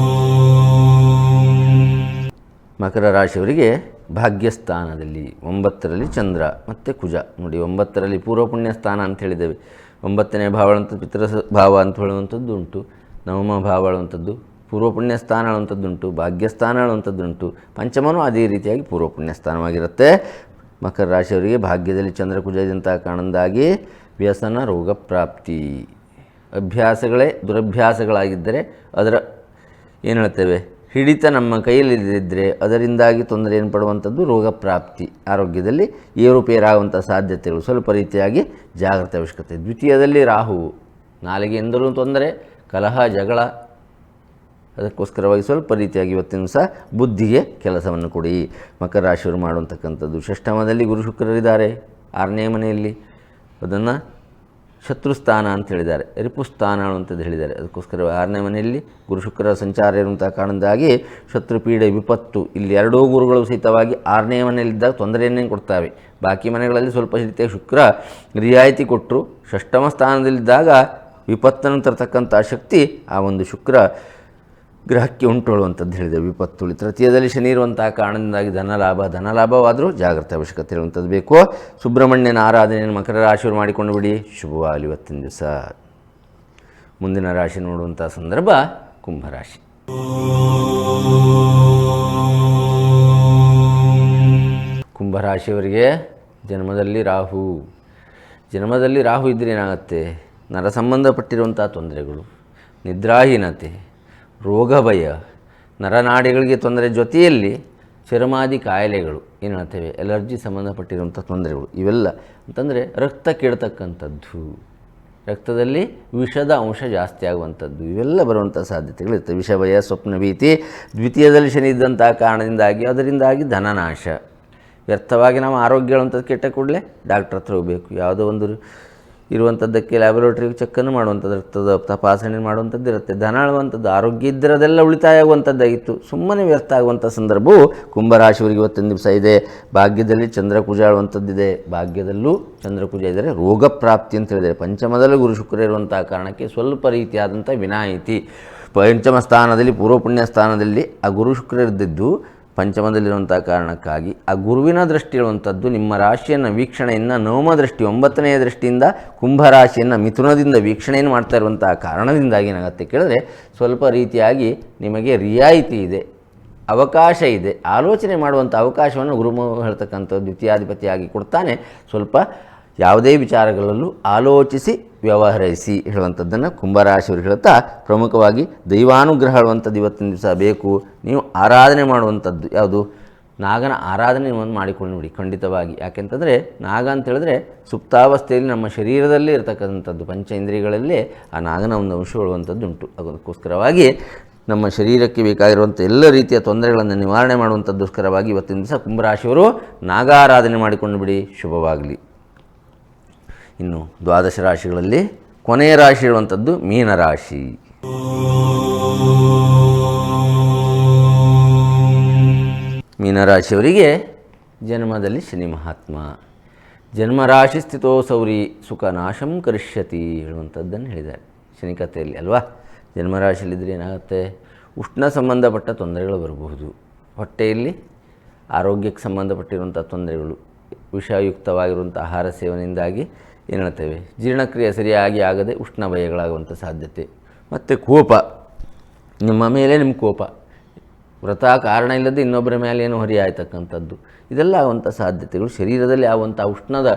ಮಕರ ರಾಶಿಯವರಿಗೆ ಭಾಗ್ಯಸ್ಥಾನದಲ್ಲಿ 9ರಲ್ಲಿ ಚಂದ್ರ ಮತ್ತು ಕುಜ ನೋಡಿ. 9ರಲ್ಲಿ ಪೂರ್ವ ಪುಣ್ಯ ಸ್ಥಾನ ಅಂತ ಹೇಳಿದ್ದೇವೆ. 9ನೇ ಭಾವ ಅಂತ ಪಿತೃ ಭಾವ ಅಂತ ಹೇಳುವಂಥದ್ದು ಉಂಟು. ನವಮ ಭಾವ ಹೇಳುವಂಥದ್ದು, ಪೂರ್ವ ಪುಣ್ಯ ಸ್ಥಾನ ಹೇಳುವಂಥದ್ದುಂಟು, ಭಾಗ್ಯಸ್ಥಾನ ಹೇಳುವಂಥದ್ದುಂಟು. ಪಂಚಮನೂ ಅದೇ ರೀತಿಯಾಗಿ ಪೂರ್ವ ಪುಣ್ಯ ಸ್ಥಾನವಾಗಿರುತ್ತೆ. ಮಕರ ರಾಶಿಯವರಿಗೆ ಭಾಗ್ಯದಲ್ಲಿ ಚಂದ್ರ ಕುಜ ಇದ್ದಂಥ ಕಾರಣದಿಂದಾಗಿ ವ್ಯಸನ, ರೋಗ ಪ್ರಾಪ್ತಿ. ಅಭ್ಯಾಸಗಳೇ ದುರಭ್ಯಾಸಗಳಾಗಿದ್ದರೆ ಅದರ ಏನು ಹೇಳ್ತೇವೆ ಹಿಡಿತ ನಮ್ಮ ಕೈಯಲ್ಲಿದ್ದರೆ ಅದರಿಂದಾಗಿ ತೊಂದರೆ ಏನು ಪಡುವಂಥದ್ದು ರೋಗ ಪ್ರಾಪ್ತಿ. ಆರೋಗ್ಯದಲ್ಲಿ ಏರುಪೇರಾಗುವಂಥ ಸಾಧ್ಯತೆಗಳು ಸ್ವಲ್ಪ ರೀತಿಯಾಗಿ ಜಾಗ್ರತೆ ಅವಶ್ಯಕತೆ. ದ್ವಿತೀಯದಲ್ಲಿ ರಾಹು ನಾಲಿಗೆಯಿಂದಲೂ ತೊಂದರೆ, ಕಲಹ, ಜಗಳ. ಅದಕ್ಕೋಸ್ಕರವಾಗಿ ಸ್ವಲ್ಪ ರೀತಿಯಾಗಿ ಇವತ್ತಿನ ದಿವಸ ಬುದ್ಧಿಗೆ ಕೆಲಸವನ್ನು ಕೊಡಿ. ಮಕರ ರಾಶಿಯವರು ಮಾಡುವಂತಕ್ಕಂಥದ್ದು. ಷಷ್ಠಮದಲ್ಲಿ ಗುರು ಶುಕ್ರರಿದ್ದಾರೆ 6ನೇ ಮನೆಯಲ್ಲಿ. ಅದನ್ನು ಶತ್ರುಸ್ಥಾನ ಅಂತ ಹೇಳಿದ್ದಾರೆ, ರಿಪುಸ್ಥಾನ ಅಂತದ್ದು ಹೇಳಿದ್ದಾರೆ. ಅದಕ್ಕೋಸ್ಕರ 6ನೇ ಮನೆಯಲ್ಲಿ ಗುರು ಶುಕ್ರ ಸಂಚಾರ ಇರುವಂಥ ಕಾರಣದಿಂದಾಗಿ ಶತ್ರುಪೀಡೆ, ವಿಪತ್ತು. ಇಲ್ಲಿ ಎರಡೂ ಗುರುಗಳು ಸಹಿತವಾಗಿ 6ನೇ ಮನೆಯಲ್ಲಿದ್ದಾಗ ತೊಂದರೆಯನ್ನೇ ಕೊಡ್ತಾವೆ. ಬಾಕಿ ಮನೆಗಳಲ್ಲಿ ಸ್ವಲ್ಪ ರೀತಿಯ ಶುಕ್ರ ರಿಯಾಯಿತಿ ಕೊಟ್ಟರು, ಷಷ್ಠಮ ಸ್ಥಾನದಲ್ಲಿದ್ದಾಗ ವಿಪತ್ತನ್ನು ತರತಕ್ಕಂಥ ಶಕ್ತಿ ಆ ಒಂದು ಶುಕ್ರ ಗ್ರಹಕ್ಕೆ ಉಂಟುಕೊಳ್ಳುವಂಥದ್ದು ಹೇಳಿದೆ. ವಿಪತ್ತು. ತೃತೀಯದಲ್ಲಿ ಶನಿ ಇರುವಂಥ ಕಾರಣದಿಂದಾಗಿ ಧನಲಾಭವಾದರೂ ಜಾಗ್ರತೆ ಅವಶ್ಯಕತೆ ಇರುವಂಥದ್ದು ಬೇಕು. ಸುಬ್ರಹ್ಮಣ್ಯನ ಆರಾಧನೆಯನ್ನು ಮಕರ ರಾಶಿಯವರು ಮಾಡಿಕೊಂಡು ಬಿಡಿ, ಶುಭವಾಗಲಿ ಇವತ್ತಿನ ದಿವಸ. ಮುಂದಿನ ರಾಶಿ ನೋಡುವಂಥ ಸಂದರ್ಭ ಕುಂಭರಾಶಿ. ಕುಂಭರಾಶಿಯವರಿಗೆ ಜನ್ಮದಲ್ಲಿ ರಾಹು ಇದ್ದರೆ ಏನಾಗುತ್ತೆ? ನರ ಸಂಬಂಧಪಟ್ಟಿರುವಂಥ ತೊಂದರೆಗಳು, ನಿದ್ರಾಹೀನತೆ, ರೋಗ ಭಯ, ನರನಾಡಿಗಳಿಗೆ ತೊಂದರೆ, ಜೊತೆಯಲ್ಲಿ ಚರ್ಮಾದಿ ಕಾಯಿಲೆಗಳು ಏನು ಹೇಳ್ತೇವೆ, ಎಲರ್ಜಿ ಸಂಬಂಧಪಟ್ಟಿರುವಂಥ ತೊಂದರೆಗಳು. ಇವೆಲ್ಲ ಅಂತಂದರೆ ರಕ್ತ ಕೆಡ್ತಕ್ಕಂಥದ್ದು, ರಕ್ತದಲ್ಲಿ ವಿಷದ ಅಂಶ ಜಾಸ್ತಿ ಆಗುವಂಥದ್ದು, ಇವೆಲ್ಲ ಬರುವಂಥ ಸಾಧ್ಯತೆಗಳಿರ್ತವೆ. ವಿಷ ಭಯ, ಸ್ವಪ್ನ ಭೀತಿ. ದ್ವಿತೀಯದಲ್ಲಿ ಶನಿ ಇದ್ದಂಥ ಕಾರಣದಿಂದಾಗಿ ಅದರಿಂದಾಗಿ ಧನನಾಶ. ವ್ಯರ್ಥವಾಗಿ ನಾವು ಆರೋಗ್ಯ ಹೇಳುವಂಥದ್ದು ಕೆಟ್ಟ ಕೂಡಲೇ ಡಾಕ್ಟ್ರ್ ಹತ್ರ ಹೋಗಬೇಕು. ಯಾವುದೋ ಒಂದು ಇರುವಂಥದ್ದಕ್ಕೆ ಲ್ಯಾಬೊರೇಟ್ರಿಗೆ ಚೆಕ್ಕನ್ನು ಮಾಡುವಂಥದ್ದು, ರಕ್ತದ ತಪಾಸಣೆ ಮಾಡುವಂಥದ್ದು ಇರುತ್ತೆ. ದನ ಆಳುವಂಥದ್ದು, ಆರೋಗ್ಯ ಇದ್ದರದೆಲ್ಲ ಉಳಿತಾಯ ಆಗುವಂಥದ್ದಾಗಿತ್ತು, ಸುಮ್ಮನೆ ವ್ಯರ್ಥ ಆಗುವಂಥ ಸಂದರ್ಭವು ಕುಂಭರಾಶಿಯವರಿಗೆ ಇವತ್ತಿನ ದಿವಸ ಇದೆ. ಭಾಗ್ಯದಲ್ಲಿ ಚಂದ್ರಕುಜ ಆಳುವಂಥದ್ದಿದೆ, ಭಾಗ್ಯದಲ್ಲೂ ಚಂದ್ರಕುಜ ಇದ್ದರೆ ರೋಗ ಪ್ರಾಪ್ತಿ ಅಂತ ಹೇಳಿದರೆ. ಪಂಚಮದಲ್ಲೂ ಗುರು ಶುಕ್ರ ಇರುವಂಥ ಕಾರಣಕ್ಕೆ ಸ್ವಲ್ಪ ರೀತಿಯಾದಂಥ ವಿನಾಯಿತಿ. ಪಂಚಮ ಸ್ಥಾನದಲ್ಲಿ, ಪೂರ್ವ ಪುಣ್ಯ ಸ್ಥಾನದಲ್ಲಿ ಆ ಗುರು ಶುಕ್ರ ಇದ್ದಿದ್ದು ಪಂಚಮದಲ್ಲಿರುವಂಥ ಕಾರಣಕ್ಕಾಗಿ ಆ ಗುರುವಿನ ದೃಷ್ಟಿ ಇರುವಂಥದ್ದು ನಿಮ್ಮ ರಾಶಿಯನ್ನು ವೀಕ್ಷಣೆಯನ್ನು, ನವಮ ದೃಷ್ಟಿ 9ನೇ ದೃಷ್ಟಿಯಿಂದ ಕುಂಭರಾಶಿಯನ್ನು ಮಿಥುನದಿಂದ ವೀಕ್ಷಣೆಯನ್ನು ಮಾಡ್ತಾ ಇರುವಂಥ ಕಾರಣದಿಂದಾಗಿ ಏನಾಗುತ್ತೆ ಕೇಳಿದ್ರೆ ಸ್ವಲ್ಪ ರೀತಿಯಾಗಿ ನಿಮಗೆ ರಿಯಾಯಿತಿ ಇದೆ, ಅವಕಾಶ ಇದೆ. ಆಲೋಚನೆ ಮಾಡುವಂಥ ಅವಕಾಶವನ್ನು ಗುರು ಹೇಳ್ತಕ್ಕಂಥ ದ್ವಿತೀಯಾಧಿಪತಿಯಾಗಿ ಕೊಡ್ತಾನೆ. ಸ್ವಲ್ಪ ಯಾವುದೇ ವಿಚಾರಗಳಲ್ಲೂ ಆಲೋಚಿಸಿ ವ್ಯವಹರಿಸಿ ಹೇಳುವಂಥದ್ದನ್ನು ಕುಂಭರಾಶಿಯವರು ಹೇಳ್ತಾ, ಪ್ರಮುಖವಾಗಿ ದೈವಾನುಗ್ರಹ ಹೇಳುವಂಥದ್ದು ಇವತ್ತಿನ ದಿವಸ ಬೇಕು. ನೀವು ಆರಾಧನೆ ಮಾಡುವಂಥದ್ದು ಯಾವುದು? ನಾಗನ ಆರಾಧನೆ ಒಂದು ಮಾಡಿಕೊಂಡು ನೋಡಿ ಖಂಡಿತವಾಗಿ. ಯಾಕೆಂತಂದರೆ ನಾಗ ಅಂತ ಹೇಳಿದ್ರೆ ಸುಪ್ತಾವಸ್ಥೆಯಲ್ಲಿ ನಮ್ಮ ಶರೀರದಲ್ಲೇ ಇರತಕ್ಕಂಥದ್ದು, ಪಂಚ ಇಂದ್ರಿಯಗಳಲ್ಲೇ ಆ ನಾಗನ ಒಂದು ಅಂಶ ಹೇಳುವಂಥದ್ದು ಉಂಟು. ಅದಕ್ಕೋಸ್ಕರವಾಗಿ ನಮ್ಮ ಶರೀರಕ್ಕೆ ಬೇಕಾಗಿರುವಂಥ ಎಲ್ಲ ರೀತಿಯ ತೊಂದರೆಗಳನ್ನು ನಿವಾರಣೆ ಮಾಡುವಂಥದ್ದಕ್ಕೋಸ್ಕರವಾಗಿ ಇವತ್ತಿನ ದಿವಸ ಕುಂಭರಾಶಿಯವರು ನಾಗಾರಾಧನೆ ಮಾಡಿಕೊಂಡು ಬಿಡಿ, ಶುಭವಾಗಲಿ. ಇನ್ನು ದ್ವಾದಶ ರಾಶಿಗಳಲ್ಲಿ ಕೊನೆಯ ರಾಶಿ ಹೇಳುವಂಥದ್ದು ಮೀನರಾಶಿ. ಮೀನರಾಶಿಯವರಿಗೆ ಜನ್ಮದಲ್ಲಿ ಶನಿ ಮಹಾತ್ಮ. ಜನ್ಮರಾಶಿ ಸ್ಥಿತೋ ಸೌರಿ ಸುಖ ನಾಶಂ ಕರಿಷ್ಯತಿ ಹೇಳುವಂಥದ್ದನ್ನು ಹೇಳಿದ್ದಾರೆ ಶನಿ ಕಥೆಯಲ್ಲಿ ಅಲ್ವಾ. ಜನ್ಮರಾಶಿಯಲ್ಲಿದ್ದರೆ ಏನಾಗುತ್ತೆ? ಉಷ್ಣ ಸಂಬಂಧಪಟ್ಟ ತೊಂದರೆಗಳು ಬರಬಹುದು, ಹೊಟ್ಟೆಯಲ್ಲಿ ಆರೋಗ್ಯಕ್ಕೆ ಸಂಬಂಧಪಟ್ಟಿರುವಂಥ ತೊಂದರೆಗಳು, ವಿಷಯುಕ್ತವಾಗಿರುವಂಥ ಆಹಾರ ಸೇವನೆಯಿಂದಾಗಿ ಏನು ಹೇಳ್ತೇವೆ, ಜೀರ್ಣಕ್ರಿಯೆ ಸರಿಯಾಗಿ ಆಗದೆ ಉಷ್ಣ ಭಯಗಳಾಗುವಂಥ ಸಾಧ್ಯತೆ. ಮತ್ತು ಕೋಪ, ನಿಮ್ಮ ಮೇಲೆ ನಿಮ್ಮ ಕೋಪ, ವ್ರತ ಕಾರಣ ಇಲ್ಲದೆ ಇನ್ನೊಬ್ಬರ ಮೇಲೆ ಏನು ಹೊರೆಯಾಯ್ತಕ್ಕಂಥದ್ದು, ಇದೆಲ್ಲ ಆಗುವಂಥ ಸಾಧ್ಯತೆಗಳು, ಶರೀರದಲ್ಲಿ ಆಗುವಂಥ ಉಷ್ಣದ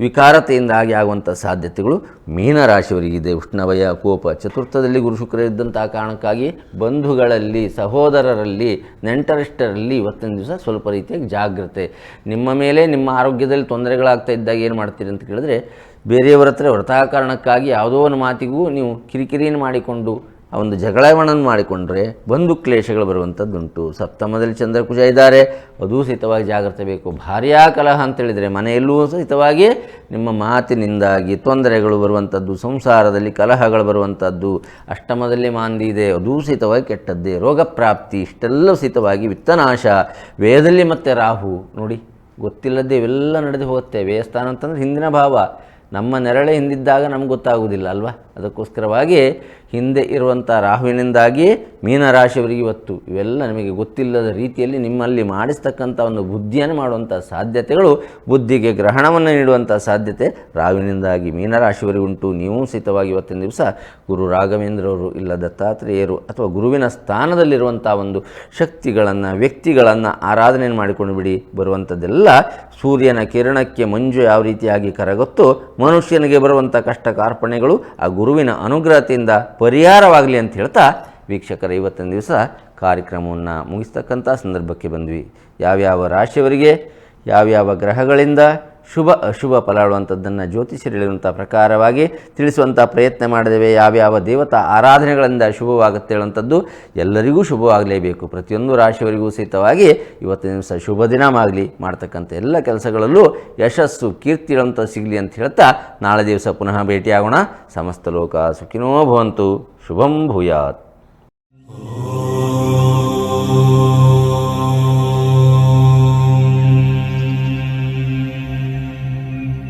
ವಿಕಾರತೆಯಿಂದಾಗಿ ಆಗುವಂಥ ಸಾಧ್ಯತೆಗಳು ಮೀನರಾಶಿಯವರಿಗಿದೆ. ಉಷ್ಣ ಭಯ, ಕೋಪ. ಚತುರ್ಥದಲ್ಲಿ ಗುರು ಶುಕ್ರ ಇದ್ದಂಥ ಕಾರಣಕ್ಕಾಗಿ ಬಂಧುಗಳಲ್ಲಿ, ಸಹೋದರರಲ್ಲಿ, ನೆಂಟರಿಷ್ಟರಲ್ಲಿ ಇವತ್ತಿನ ದಿವಸ ಸ್ವಲ್ಪ ರೀತಿಯಾಗಿ ಜಾಗ್ರತೆ. ನಿಮ್ಮ ಮೇಲೆ ನಿಮ್ಮ ಆರೋಗ್ಯದಲ್ಲಿ ತೊಂದರೆಗಳಾಗ್ತಾ ಇದ್ದಾಗ ಏನು ಮಾಡ್ತೀರಿ ಅಂತ ಕೇಳಿದ್ರೆ, ಬೇರೆಯವರ ಹತ್ರ ವ್ರತಾಕಾರಣಕ್ಕಾಗಿ ಯಾವುದೋ ಒಂದು ಮಾತಿಗೂ ನೀವು ಕಿರಿಕಿರಿಯನ್ನು ಮಾಡಿಕೊಂಡು ಆ ಒಂದು ಜಗಳವನ್ನು ಮಾಡಿಕೊಂಡ್ರೆ ಬಂಧು ಕ್ಲೇಶಗಳು ಬರುವಂಥದ್ದುಂಟು. ಸಪ್ತಮದಲ್ಲಿ ಚಂದ್ರಕುಜ ಇದ್ದಾರೆ, ಅದೂ ಸಹಿತವಾಗಿ ಜಾಗ್ರತೆ ಬೇಕು. ಭಾರ್ಯಾ ಕಲಹ ಅಂತೇಳಿದರೆ ಮನೆಯಲ್ಲೂ ಸಹಿತವಾಗಿ ನಿಮ್ಮ ಮಾತಿನಿಂದಾಗಿ ತೊಂದರೆಗಳು ಬರುವಂಥದ್ದು, ಸಂಸಾರದಲ್ಲಿ ಕಲಹಗಳು ಬರುವಂಥದ್ದು. ಅಷ್ಟಮದಲ್ಲಿ ಮಾಂದಿ ಇದೆ, ಅದೂ ಸಹಿತವಾಗಿ ಕೆಟ್ಟದ್ದೇ. ರೋಗ ಪ್ರಾಪ್ತಿ, ಇಷ್ಟೆಲ್ಲ ಸಹಿತವಾಗಿ ವಿತ್ತನಾಶ. ವ್ಯಯದಲ್ಲಿ ಮತ್ತೆ ರಾಹು ನೋಡಿ, ಗೊತ್ತಿಲ್ಲದೆ ಇವೆಲ್ಲ ನಡೆದು ಹೋಗುತ್ತೆ. ವ್ಯಯಸ್ಥಾನ ಅಂತಂದರೆ ಹಿಂದಿನ ಭಾವ, ನಮ್ಮ ನೆರಳೆ ಹಿಂದಿದ್ದಾಗ ನಮ್ಗೆ ಗೊತ್ತಾಗುವುದಿಲ್ಲ ಅಲ್ವಾ. ಅದಕ್ಕೋಸ್ಕರವಾಗಿ ಹಿಂದೆ ಇರುವಂಥ ರಾಹುವಿನಿಂದಾಗಿ ಮೀನರಾಶಿಯವರಿಗೆ ಇವತ್ತು ಇವೆಲ್ಲ ನಿಮಗೆ ಗೊತ್ತಿಲ್ಲದ ರೀತಿಯಲ್ಲಿ ನಿಮ್ಮಲ್ಲಿ ಮಾಡಿಸ್ತಕ್ಕಂಥ ಒಂದು ಬುದ್ಧಿಯನ್ನು ಮಾಡುವಂಥ ಸಾಧ್ಯತೆಗಳು, ಬುದ್ಧಿಗೆ ಗ್ರಹಣವನ್ನು ನೀಡುವಂಥ ಸಾಧ್ಯತೆ ರಾಹುವಿನಿಂದಾಗಿ ಮೀನರಾಶಿಯವರಿಗೆ ಉಂಟು. ನೀವು ಸಹಿತವಾಗಿ ಇವತ್ತಿನ ದಿವಸ ಗುರು ರಾಘವೇಂದ್ರವರು ಇಲ್ಲ ದತ್ತಾತ್ರೇಯರು ಅಥವಾ ಗುರುವಿನ ಸ್ಥಾನದಲ್ಲಿರುವಂಥ ಒಂದು ಶಕ್ತಿಗಳನ್ನು, ವ್ಯಕ್ತಿಗಳನ್ನು ಆರಾಧನೆಯನ್ನು ಮಾಡಿಕೊಂಡು ಬಿಡಿ. ಬರುವಂಥದ್ದೆಲ್ಲ ಸೂರ್ಯನ ಕಿರಣಕ್ಕೆ ಮಂಜು ಯಾವ ರೀತಿಯಾಗಿ ಕರಗುತ್ತೋ ಮನುಷ್ಯನಿಗೆ ಬರುವಂಥ ಕಷ್ಟ ಕಾರ್ಪಣ್ಯಗಳು ಆ ಗುರುವಿನ ಅನುಗ್ರಹತೆಯಿಂದ ಪರಿಹಾರವಾಗಲಿ ಅಂತ ಹೇಳ್ತಾ ವೀಕ್ಷಕರ ಇವತ್ತಿನ ದಿವಸ ಕಾರ್ಯಕ್ರಮವನ್ನು ಮುಗಿಸ್ತಕ್ಕಂಥ ಸಂದರ್ಭಕ್ಕೆ ಬಂದ್ವಿ. ಯಾವ್ಯಾವ ರಾಶಿಯವರಿಗೆ ಯಾವ್ಯಾವ ಗ್ರಹಗಳಿಂದ ಶುಭ ಅಶುಭ ಫಲ ಹೇಳುವಂಥದ್ದನ್ನು ಜ್ಯೋತಿಷ್ಯರು ಹೇಳುವಂಥ ಪ್ರಕಾರವಾಗಿ ತಿಳಿಸುವಂಥ ಪ್ರಯತ್ನ ಮಾಡಿದ್ದೇವೆ. ಯಾವ್ಯಾವ ದೇವತಾ ಆರಾಧನೆಗಳಿಂದ ಶುಭವಾಗುತ್ತೆ ಹೇಳುವಂಥದ್ದು ಎಲ್ಲರಿಗೂ ಶುಭವಾಗಲೇಬೇಕು. ಪ್ರತಿಯೊಂದು ರಾಶಿಯವರಿಗೂ ಸಹಿತವಾಗಿ ಇವತ್ತಿನ ದಿವಸ ಶುಭ ದಿನವಾಗಲಿ, ಮಾಡ್ತಕ್ಕಂಥ ಎಲ್ಲ ಕೆಲಸಗಳಲ್ಲೂ ಯಶಸ್ಸು ಕೀರ್ತಿ ಹೇಳುವಂಥ ಸಿಗಲಿ ಅಂತ ಹೇಳ್ತಾ ನಾಳೆ ದಿವಸ ಪುನಃ ಭೇಟಿಯಾಗೋಣ. ಸಮಸ್ತ ಲೋಕ ಸುಖಿನೋ ಭವಂತು. ಶುಭಂ ಭೂಯಾತ್.